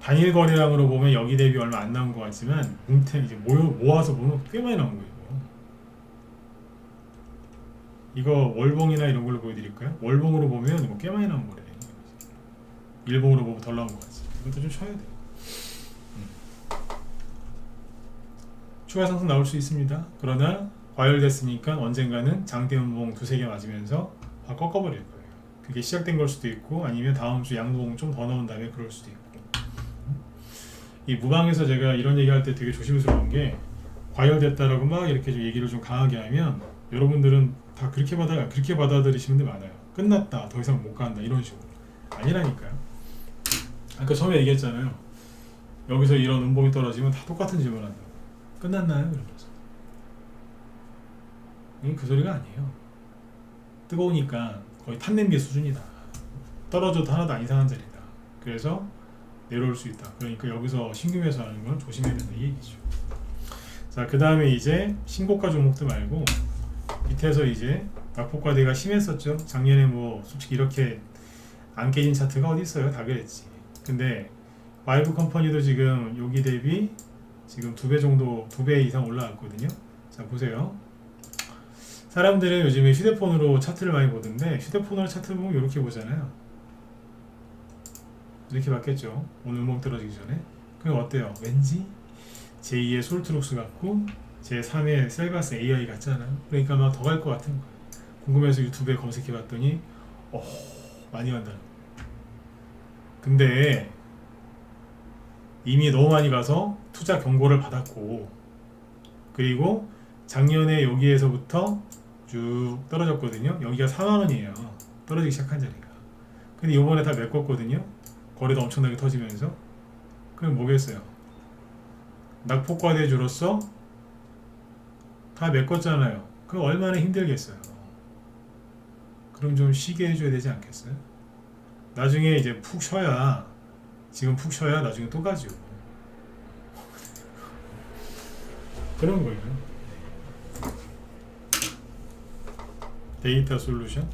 [SPEAKER 1] 단일 거래량으로 보면 여기 대비 얼마 안 나온 것 같지만 뭉템 이제 모아서 보면 꽤 많이 나온 거예요. 이거 월봉이나 이런 걸로 보여드릴까요? 월봉으로 보면 이거 꽤 많이 나온 거래요. 일봉으로 보면 덜 나온 것 같지. 이것도 좀 쉬어야 돼요. 추가 상승 나올 수 있습니다. 그러나 과열됐으니까 언젠가는 장대음봉 2-3개 맞으면서 다 꺾어버릴 거예요. 그게 시작된 걸 수도 있고 아니면 다음 주 양봉 좀 더 넣은 다음에 그럴 수도 있고. 이 무방에서 제가 이런 얘기할 때 되게 조심스러운 게 과열됐다라고 막 이렇게 좀 얘기를 좀 강하게 하면 여러분들은 다 그렇게 받아들이시는 분들 많아요. 끝났다, 더 이상 못 간다 이런 식으로. 아니라니까요. 아까 처음에 얘기했잖아요. 여기서 이런 음봉이 떨어지면 다 똑같은 질문 한다고. 끝났나요? 이러면서. 이게 그 소리가 아니에요. 뜨거우니까 거의 탄냄비 수준이다. 떨어져도 하나도 안 이상한 자리다. 그래서 내려올 수 있다. 그러니까 여기서 신규 매수하는 건 조심해야 된다 이 얘기죠. 자, 그 다음에 이제 신고가 종목들 말고 밑에서 이제 낙폭과대가 심했었죠. 작년에 뭐 솔직히 이렇게 안 깨진 차트가 어디 있어요? 다 그랬지. 근데 와이브 컴퍼니도 지금 여기 대비 지금 2배 정도, 2배 이상 올라왔거든요. 자, 보세요. 사람들은 요즘에 휴대폰으로 차트를 많이 보던데 휴대폰으로 차트를 보면 이렇게 보잖아요. 이렇게 봤겠죠. 오늘 음봉 떨어지기 전에. 그럼 어때요? 왠지 제2의 솔트룩스 같고 제3의 셀가스 AI 같잖아요. 그러니까 막 더 갈 것 같은 거예요. 궁금해서 유튜브에 검색해 봤더니 많이 간다는 거예요. 근데 이미 너무 많이 가서 투자 경고를 받았고 그리고 작년에 여기에서부터 쭉 떨어졌거든요. 여기가 4만원이에요. 떨어지기 시작한 자리가. 근데 이번에 다 메꿨거든요. 거래도 엄청나게 터지면서. 그럼 뭐겠어요? 낙폭과대주로서 다 메꿨잖아요. 그럼 얼마나 힘들겠어요. 그럼 좀 쉬게 해줘야 되지 않겠어요? 나중에 이제 푹 쉬어야 지금 푹 쉬어야 나중에 또 가죠. 그런 거예요. 데이터 솔루션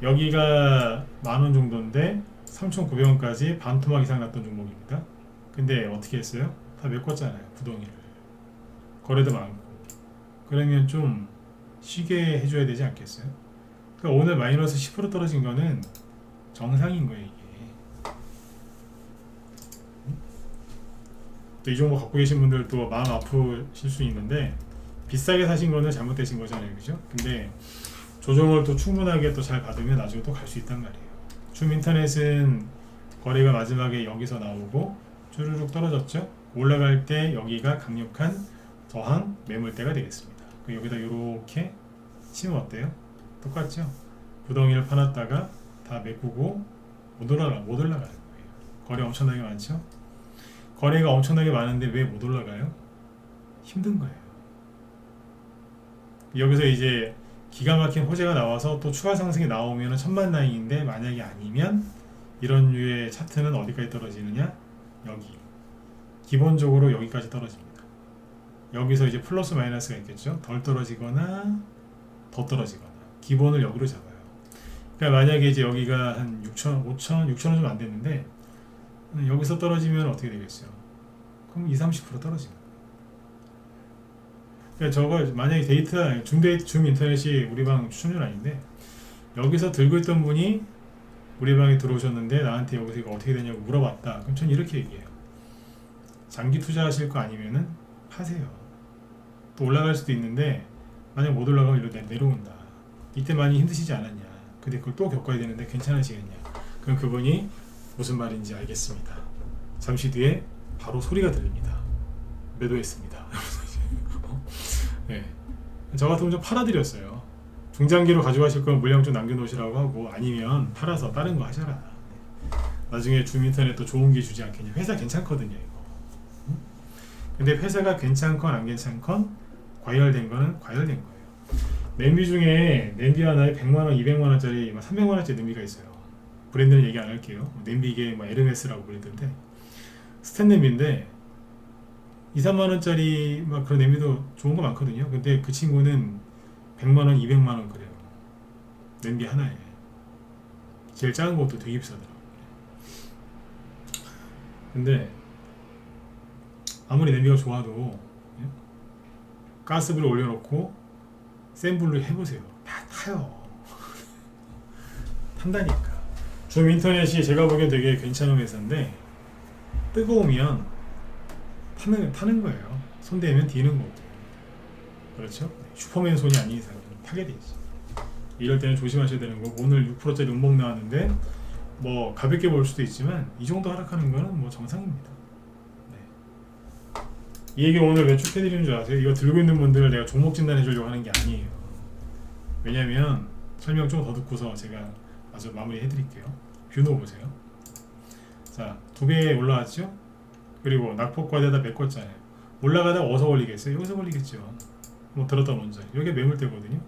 [SPEAKER 1] 여기가 10,000원 정도인데 3,900원까지 반토막 이상 났던 종목입니다. 근데 어떻게 했어요? 다 메꿨잖아요. 구덩이를. 거래도 많고. 그러면 좀 쉬게 해줘야 되지 않겠어요? 그러니까 오늘 마이너스 10% 떨어진 거는 정상인 거예요, 이게. 또 이 정도 갖고 계신 분들도 마음 아프실 수 있는데 비싸게 사신 거는 잘못되신 거잖아요, 그죠? 근데 조정을 또 충분하게 또 잘 받으면 나중에 또 갈 수 있단 말이에요. 줌 인터넷은 거래가 마지막에 여기서 나오고 쭈르륵 떨어졌죠? 올라갈 때 여기가 강력한 저항 매물대가 되겠습니다. 여기다 이렇게 치면 어때요? 똑같죠? 구덩이를 파놨다가 다 메꾸고 못 올라가는 거예요. 거래 엄청나게 많죠? 거래가 엄청나게 많은데 왜 못 올라가요? 힘든 거예요. 여기서 이제 기가 막힌 호재가 나와서 또 추가 상승이 나오면 천만다행인데 만약에 아니면 이런 류의 차트는 어디까지 떨어지느냐? 여기. 기본적으로 여기까지 떨어집니다. 여기서 이제 플러스 마이너스가 있겠죠? 덜 떨어지거나 더 떨어지거나 기본을 여기로 잡아요. 그러니까 만약에 이제 여기가 한 6천, 5천, 6천 원 좀 안 됐는데 여기서 떨어지면 어떻게 되겠어요? 그럼 20, 30% 떨어지는 거예요. 그러니까 저거 만약에 줌 인터넷이 우리 방 추천률 아닌데 여기서 들고 있던 분이 우리 방에 들어오셨는데 나한테 여기서 이거 어떻게 되냐고 물어봤다. 그럼 전 이렇게 얘기해요. 장기 투자하실 거 아니면은 파세요. 또 올라갈 수도 있는데 만약 못 올라가면 이리로 내려온다. 이때 많이 힘드시지 않았냐. 근데 그걸 또 겪어야 되는데 괜찮으시겠냐. 그럼 그분이 무슨 말인지 알겠습니다. 잠시 뒤에 바로 소리가 들립니다. 매도했습니다. 네. 저 같으면 좀 팔아드렸어요. 중장기로 가져가실 거면 물량 좀 남겨놓으시라고 하고 아니면 팔아서 다른 거 하셔라. 나중에 줌 인터넷도 좋은 게 주지 않겠냐. 회사 괜찮거든요 이거. 근데 회사가 괜찮건 안 괜찮건 과열된 거는 과열된 거예요. 냄비 중에 냄비 하나에 100만원, 200만원짜리 300만원짜리 냄비가 있어요. 브랜드는 얘기 안 할게요. 냄비 이게 에르메스라고 불리던데 스텐 냄비인데 2, 3만원짜리 그런 냄비도 좋은 거 많거든요. 근데 그 친구는 100만원, 200만원 그래요. 냄비 하나에. 제일 작은 것도 되게 비싸더라고요. 근데 아무리 냄비가 좋아도 가스불을 올려놓고 센 불로 해보세요. 다 타요. 탄다니까. 줌 인터넷이 제가 보기엔 되게 괜찮은 회사인데 뜨거우면 타는 거예요. 손 대면 뒤는 거고. 그렇죠? 슈퍼맨 손이 아닌 이상은 타게 되지. 이럴 때는 조심하셔야 되는 거고 오늘 6%짜리 음봉 나왔는데 뭐 가볍게 볼 수도 있지만 이 정도 하락하는 거는 뭐 정상입니다. 네. 이 얘기 오늘 왜 쭉 해드리는 줄 아세요? 이거 들고 있는 분들을 내가 종목 진단해 주려고 하는 게 아니에요. 왜냐면 설명 좀 더 듣고서 제가 마저 마무리 해드릴게요. 뷰노 보세요. 자, 2배 올라왔죠? 그리고 낙폭과대다 메꿨잖아요. 올라가다 어디서 걸리겠어요? 여기서 걸리겠죠. 뭐 들었다 먼저. 여기가 매물대거든요.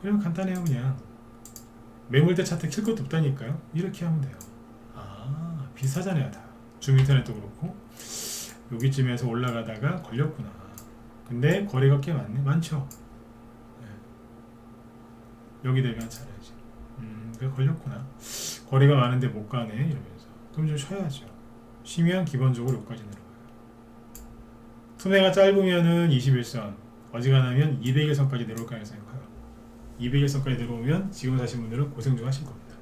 [SPEAKER 1] 그러면 간단해요. 그냥 매물대 차트 킬 것도 없다니까요. 이렇게 하면 돼요. 아, 비슷하잖아요. 다 줌 인터넷도 그렇고 여기쯤에서 올라가다가 걸렸구나. 근데 거래가 꽤 많죠. 네. 여기 대비한 차례지. 그래 걸렸구나. 거래가 많은데 못 가네 이러면서. 그럼 좀 쉬어야죠. 쉬면 기본적으로 여기까지 내려가요. 투매가 짧으면은 21선, 어지간하면 200일선까지 내려올 가능성이 커요. 200일선까지 내려오면 지금 사신 분들은 고생 좀 하실 겁니다.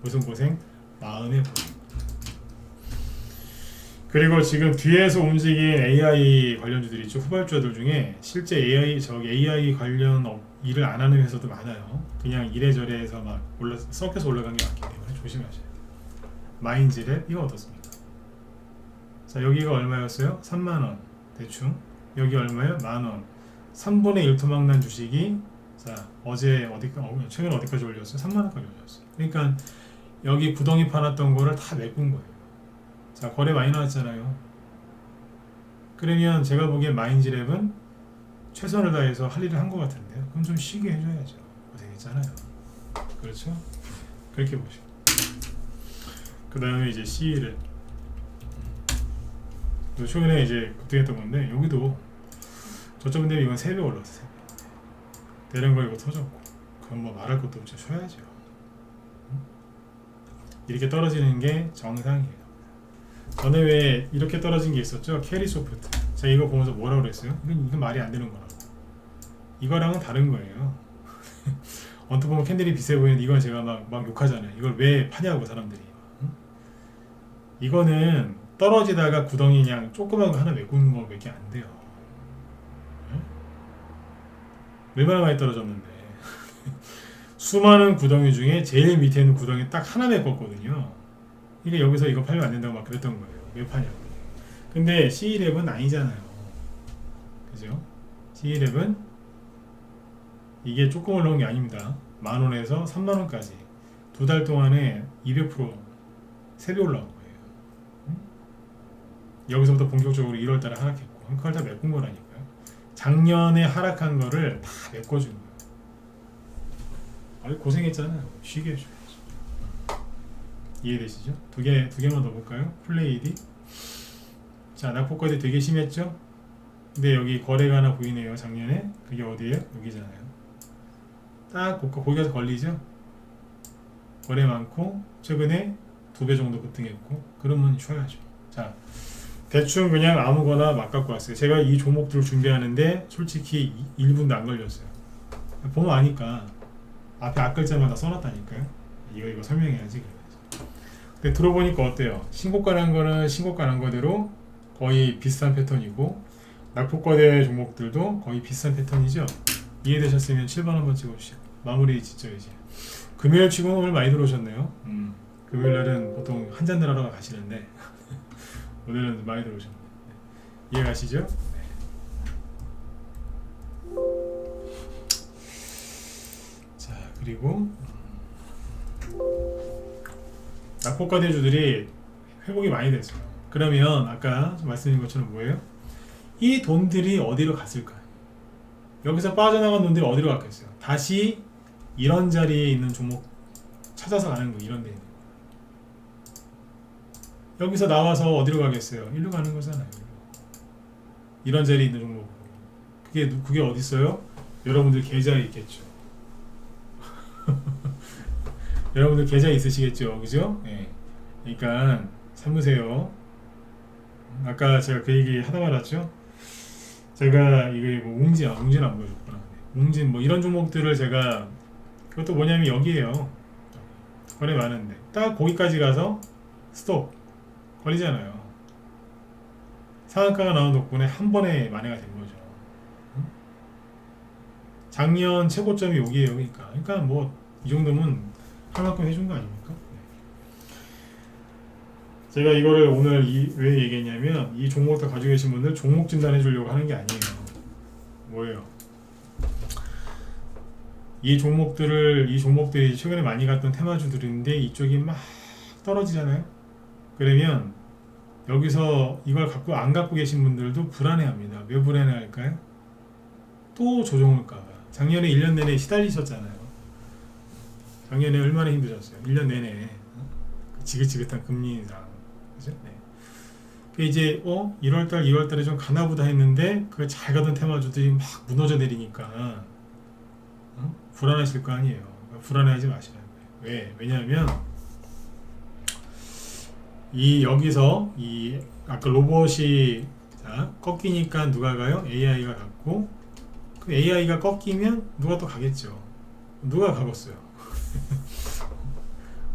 [SPEAKER 1] 무슨 고생? 마음의 고생. 그리고 지금 뒤에서 움직인 AI 관련주들이 있죠. 후발주들 중에 실제 AI 관련 일을 안 하는 회사도 많아요. 그냥 이래저래 해서 막 섞여서 올라간 게 많기 때문에 조심하셔야 돼요. 마인즈랩 이거 어떻습니까? 자, 여기가 얼마였어요? 3만원 대충. 여기 얼마예요? 만원. 3분의 1 토막난 주식이 자 최근 어디까지 올렸어요? 3만원까지 올렸어요. 그러니까 여기 구덩이 파놨던 거를 다 메꾼 거예요. 자, 거래 많이 나왔잖아요. 그러면 제가 보기엔 마인즈랩은 최선을 다해서 할 일을 한 것 같은데요. 그럼 좀 쉬게 해줘야죠. 고생했잖아요. 그렇죠? 그렇게 보시고. 그 다음에 이제 C를 최근에 이제 급등했던 건데 여기도 저쪽 근데 이건 3배 올랐어. 3배. 대량 거 이거 터졌고 그럼 뭐 말할 것도 없이 쉬어야죠. 이렇게 떨어지는 게 정상이에요. 전에 왜 이렇게 떨어진 게 있었죠? 캐리소프트. 제가 이거 보면서 뭐라고 그랬어요? 이건 말이 안 되는 거라고. 이거랑은 다른 거예요. 언뜻 보면 캔들이 비싸 보이는데 이건 제가 막 욕하잖아요. 이걸 왜 파냐고 사람들이. 응? 이거는 떨어지다가 구덩이 그냥 조그만 거 하나 메꾸는 거밖에 안 돼요. 응? 얼마나 많이 떨어졌는데. 수많은 구덩이 중에 제일 밑에 있는 구덩이 딱 하나 메꿨거든요. 그러니까 여기서 이거 팔면 안 된다고 막 그랬던 거예요. 왜 파냐고. 근데 C11은 아니잖아요. 그죠? C11 이게 조금 올라온 게 아닙니다. 10,000원에서 30,000원까지 두 달 동안에 200% 3배 올라온 거예요. 응? 여기서부터 본격적으로 1월달에 하락했고 그걸 다 메꾼 거라니까요. 작년에 하락한 거를 다 메꿔준 거예요. 아주 고생했잖아요. 쉬게 해줘야죠. 이해되시죠? 두 개만 더 볼까요? 플레이디. 자, 낙폭과대 되게 심했죠? 근데 여기 거래가 하나 보이네요. 작년에. 그게 어디예요? 여기잖아요. 딱 거기서 걸리죠? 거래 많고 최근에 2배 정도 급등했고 그러면 쉬어야죠. 자, 대충 그냥 아무거나 막 갖고 왔어요. 제가 이 종목들을 준비하는데 솔직히 1분도 안 걸렸어요. 보면 아니까 앞에 앞글자마다 써놨다니까요. 이거 설명해야지. 근데 들어보니까 어때요? 신고가라는 거는 신고가라는 거대로 거의 비슷한 패턴이고 낙폭과대 종목들도 거의 비슷한 패턴이죠. 이해되셨으면 7번 한번 찍어주시고 마무리 짓죠. 이제 금요일 치고는 오늘 많이 들어오셨네요. 금요일날은 보통 한잔들 하러 가시는데 오늘은 많이 들어오셨네요. 이해가시죠? 네. 자, 그리고 낙폭과대주들이 회복이 많이 됐어요. 그러면 아까 말씀드린 것처럼 뭐예요? 이 돈들이 어디로 갔을까요? 여기서 빠져나간 돈들이 어디로 갔겠어요? 다시 이런 자리에 있는 종목 찾아서 가는 거, 이런 데 있는 거. 여기서 나와서 어디로 가겠어요? 일로 가는 거잖아요. 이런 자리에 있는 종목. 그게 어디 있어요? 여러분들 계좌에 있겠죠. 여러분들 계좌 있으시겠죠, 그죠? 예. 그러니까 삼으세요. 아까 제가 그 얘기 하다 말았죠. 제가 이게 뭐 웅진 안 보여줬구나. 웅진 뭐 이런 종목들을 제가 그것도 뭐냐면 여기에요. 거래 많은데 딱 거기까지 가서 스톱 걸리잖아요. 상한가가 나온 덕분에 한 번에 만회가 된 거죠. 작년 최고점이 여기에요. 그러니까 뭐 이 정도면 할 만큼 해준 거 아닙니까? 제가 이거를 오늘 왜 얘기했냐면 이 종목을 가지고 계신 분들 종목 진단해 주려고 하는 게 아니에요. 뭐예요? 이 종목들이 최근에 많이 갔던 테마주들인데 이쪽이 막 떨어지잖아요. 그러면 여기서 이걸 안 갖고 계신 분들도 불안해합니다. 왜 불안해할까요? 또 조정을까봐. 작년에 1년 내내 시달리셨잖아요. 작년에 얼마나 힘드셨어요. 1년 내내 지긋지긋한 금리 인상. 그죠? 네. 이제 1월달, 2월달에 좀 가나보다 했는데 그 잘 가던 테마주들이 막 무너져 내리니까 불안하실 거 아니에요. 불안해하지 마시라는 거예요. 왜냐하면 여기서 아까 로봇이 꺾이니까 누가 가요? AI가 갔고 그 AI가 꺾이면 누가 또 가겠죠. 누가 가겠어요?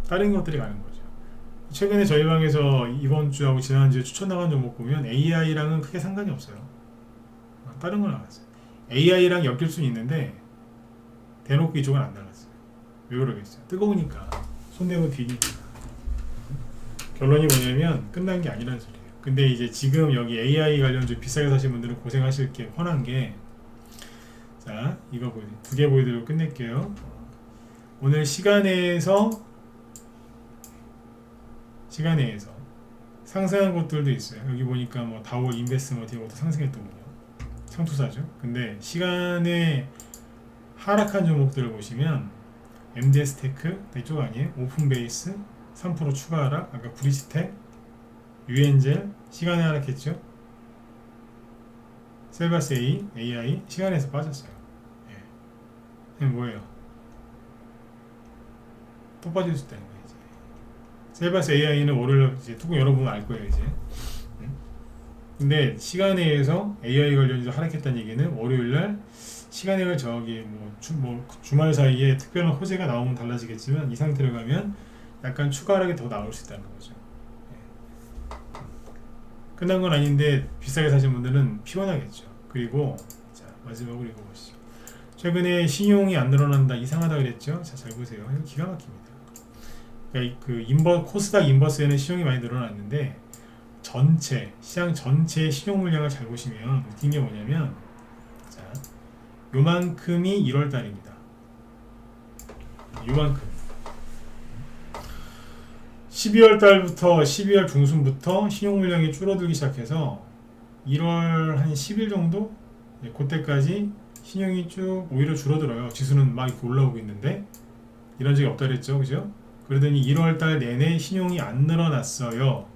[SPEAKER 1] 다른 것들이 가는 거죠. 최근에 저희 방에서 이번 주하고 지난주에 추천 나간 종목 보면 AI랑은 크게 상관이 없어요. 다른 건 나갔어요. AI랑 엮일 수는 있는데 대놓고 이쪽은 안 나갔어요. 왜 그러겠어요? 뜨거우니까 손대고 뒤니까. 결론이 뭐냐면 끝난 게 아니라는 소리예요. 근데 이제 지금 여기 AI 관련주 비싸게 사신 분들은 고생하실 게 뻔한 게, 자, 이거 두 개 보여드리고 끝낼게요. 오늘 시간에서 상승한 것들도 있어요. 여기 보니까 뭐 다우 인베스트먼트 이것도 상승했더군요. 상투사죠. 근데 시간에 하락한 종목들을 보시면 MDS테크 이쪽 아니에요? 오픈베이스 3% 추가 하락, 아까 브리지텍, 유엔젤 시간에 하락했죠. 셀바스 AI 시간에서 빠졌어요. 예. 뭐예요? 또 빠질 수 있다는 거예요. 이제. 셀바스 AI는 월요일 이제 뚜껑 열어보면 알 거예요. 이제 근데 시간외에서 AI 관련해서 하락했다는 얘기는 월요일날 시간액을 저기 주말 사이에 특별한 호재가 나오면 달라지겠지만 이 상태로 가면 약간 추가 하락이 더 나올 수 있다는 거죠. 예. 끝난 건 아닌데 비싸게 사신 분들은 피곤하겠죠. 그리고 자 마지막으로 읽어보시죠. 최근에 신용이 안 늘어난다 이상하다 그랬죠. 자 잘 보세요. 이거 기가 막힙니다. 그러니까 그 코스닥 인버스에는 신용이 많이 늘어났는데 시장 전체의 신용 물량을 잘 보시면 웃긴 게 뭐냐면 자 요만큼이 1월달입니다. 요만큼 12월달부터 12월 중순부터 신용 물량이 줄어들기 시작해서 1월 한 10일 정도 그때까지 신용이 쭉 오히려 줄어들어요. 지수는 막 이렇게 올라오고 있는데 이런 적이 없다 그랬죠, 그죠? 그러더니 1월달 내내 신용이 안 늘어났어요.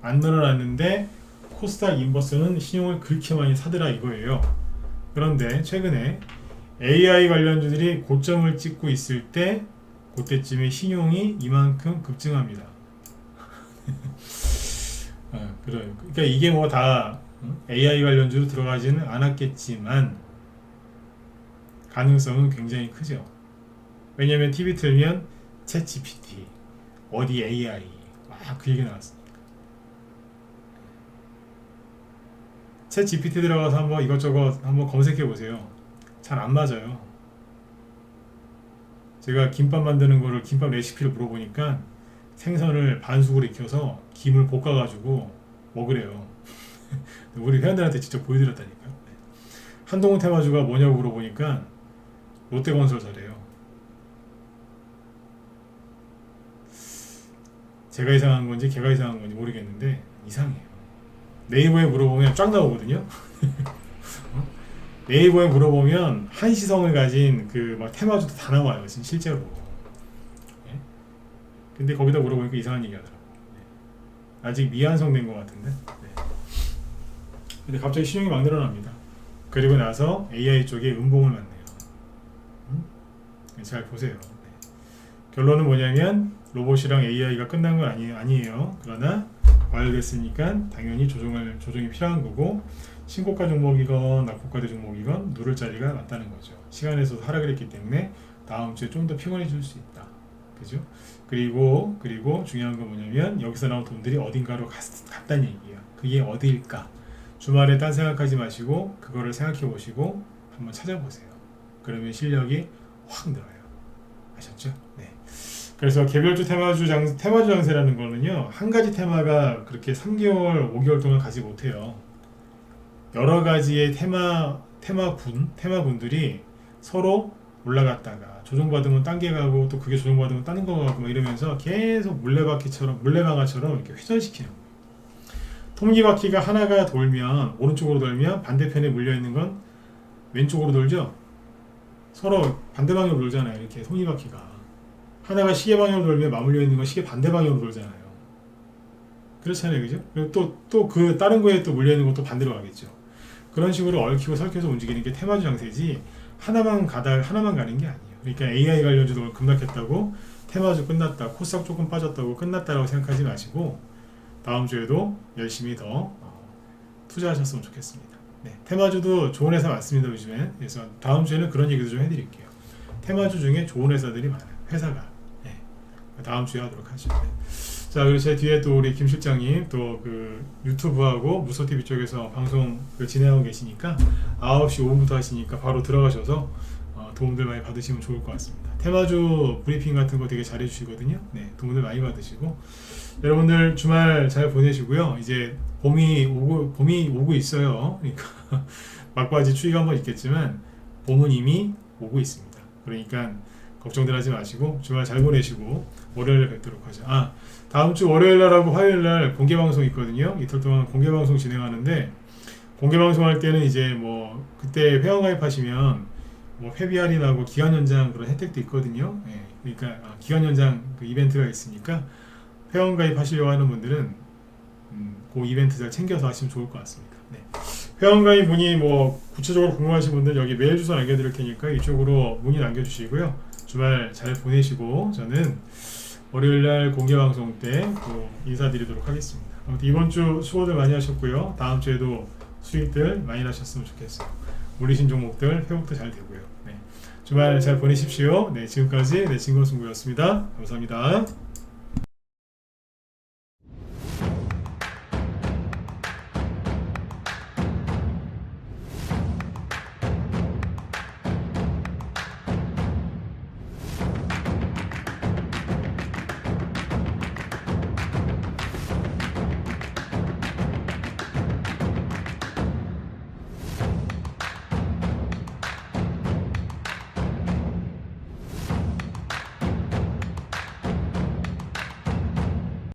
[SPEAKER 1] 안 늘어났는데 코스닥 인버스는 신용을 그렇게 많이 사더라 이거예요. 그런데 최근에 AI 관련주들이 고점을 찍고 있을 때 그때쯤에 신용이 이만큼 급증합니다. 그래요. 그러니까 이게 뭐 다 AI 관련주로 들어가지는 않았겠지만 가능성은 굉장히 크죠. 왜냐면 TV 틀면 챗 GPT, 어디 AI 그 얘기 나왔습니다. 챗 GPT 들어가서 한번 이것저것 한번 검색해 보세요. 잘 안 맞아요. 제가 김밥 만드는 거를 김밥 레시피를 물어보니까 생선을 반숙으로 익혀서 김을 볶아가지고 먹으래요. 우리 회원들한테 직접 보여드렸다니까요. 한동훈 테마주가 뭐냐고 물어보니까 롯데건설사래요. 제가 이상한 건지 걔가 이상한 건지 모르겠는데 이상해요. 네이버에 물어보면 쫙 나오거든요. 네이버에 물어보면 한시성을 가진 그 막 테마주도 다 나와요. 지금 실제로. 예? 근데 거기다 물어보니까 이상한 얘기 하더라고. 예. 아직 미완성된 것 같은데. 네. 근데 갑자기 신용이 막 늘어납니다. 그리고 나서 AI 쪽에 음봉을 맞네요. 잘 보세요. 네. 결론은 뭐냐면 로봇이랑 AI가 끝난 건 아니에요. 그러나 과열됐으니까 당연히 조정이 필요한 거고 신고가 종목이건 낙폭과대 종목이건 누를 자리가 맞다는 거죠. 시간에서도 하락을 했기 때문에 다음 주에 좀 더 피곤해질 수 있다. 그죠? 그리고 중요한 건 뭐냐면 여기서 나온 돈들이 어딘가로 갔다는 얘기예요. 그게 어디일까? 주말에 딴 생각하지 마시고 그거를 생각해 보시고 한번 찾아보세요. 그러면 실력이 확 늘어요. 아셨죠? 네. 그래서 개별주 테마주 장세라는 거는요, 한 가지 테마가 그렇게 3개월, 5개월 동안 가지 못해요. 여러 가지의 테마군들이 서로 올라갔다가 조정받으면 딴 게 가고 또 그게 조정받으면 다른 거 가고 막 이러면서 계속 물레방아처럼 이렇게 회전시키는 거예요. 톱니바퀴가 하나가 돌면 오른쪽으로 돌면 반대편에 물려있는 건 왼쪽으로 돌죠. 서로 반대 방향으로 돌잖아요. 이렇게 톱니바퀴가 하나가 시계 방향으로 돌면 맞물려 있는 건 시계 반대 방향으로 돌잖아요. 그렇잖아요, 그죠? 그리고 또 그 다른 거에 또 물려 있는 것도 반대로 가겠죠. 그런 식으로 얽히고 설켜서 움직이는 게 테마주 장세지 하나만 가는 게 아니에요. 그러니까 AI 관련주도 급락했다고 테마주 끝났다, 코스닥 조금 빠졌다고 끝났다라고 생각하지 마시고 다음 주에도 열심히 더 투자하셨으면 좋겠습니다. 네, 테마주도 좋은 회사 많습니다, 요즘에. 그래서 다음 주에는 그런 얘기도 좀 해드릴게요. 테마주 중에 좋은 회사들이 많아요. 회사가. 네, 다음 주에 하도록 하죠. 네. 자, 그리고 제 뒤에 또 우리 김 실장님 또 그 유튜브하고 무소TV 쪽에서 방송 진행하고 계시니까 9시 5분부터 하시니까 바로 들어가셔서 도움들 많이 받으시면 좋을 것 같습니다. 테마주 브리핑 같은 거 되게 잘해 주시거든요. 네, 도움들 많이 받으시고 여러분들 주말 잘 보내시고요. 이제 봄이 오고 있어요. 그러니까 막바지 추위가 한번 있겠지만 봄은 이미 오고 있습니다. 그러니까 걱정들 하지 마시고 주말 잘 보내시고 월요일에 뵙도록 하죠. 다음 주 월요일날하고 화요일날 공개방송 있거든요. 이틀 동안 공개방송 진행하는데 공개방송 할 때는 이제 뭐 그때 회원가입하시면 뭐 회비 할인하고 기간 연장 그런 혜택도 있거든요. 예, 그러니까 기간 연장 그 이벤트가 있으니까 회원가입 하시려고 하는 분들은 그 이벤트 잘 챙겨서 하시면 좋을 것 같습니다. 네. 회원가입 문의 뭐 구체적으로 궁금하신 분들 여기 메일 주소 남겨드릴 테니까 이쪽으로 문의 남겨주시고요. 주말 잘 보내시고 저는 월요일날 공개방송 때 또 인사드리도록 하겠습니다. 아무튼 이번 주 수고들 많이 하셨고요. 다음 주에도 수익들 많이 나셨으면 좋겠어요. 올리신 종목들 회복도 잘 되고요. 네. 주말 잘 보내십시오. 네, 지금까지 진건승부였습니다. 감사합니다.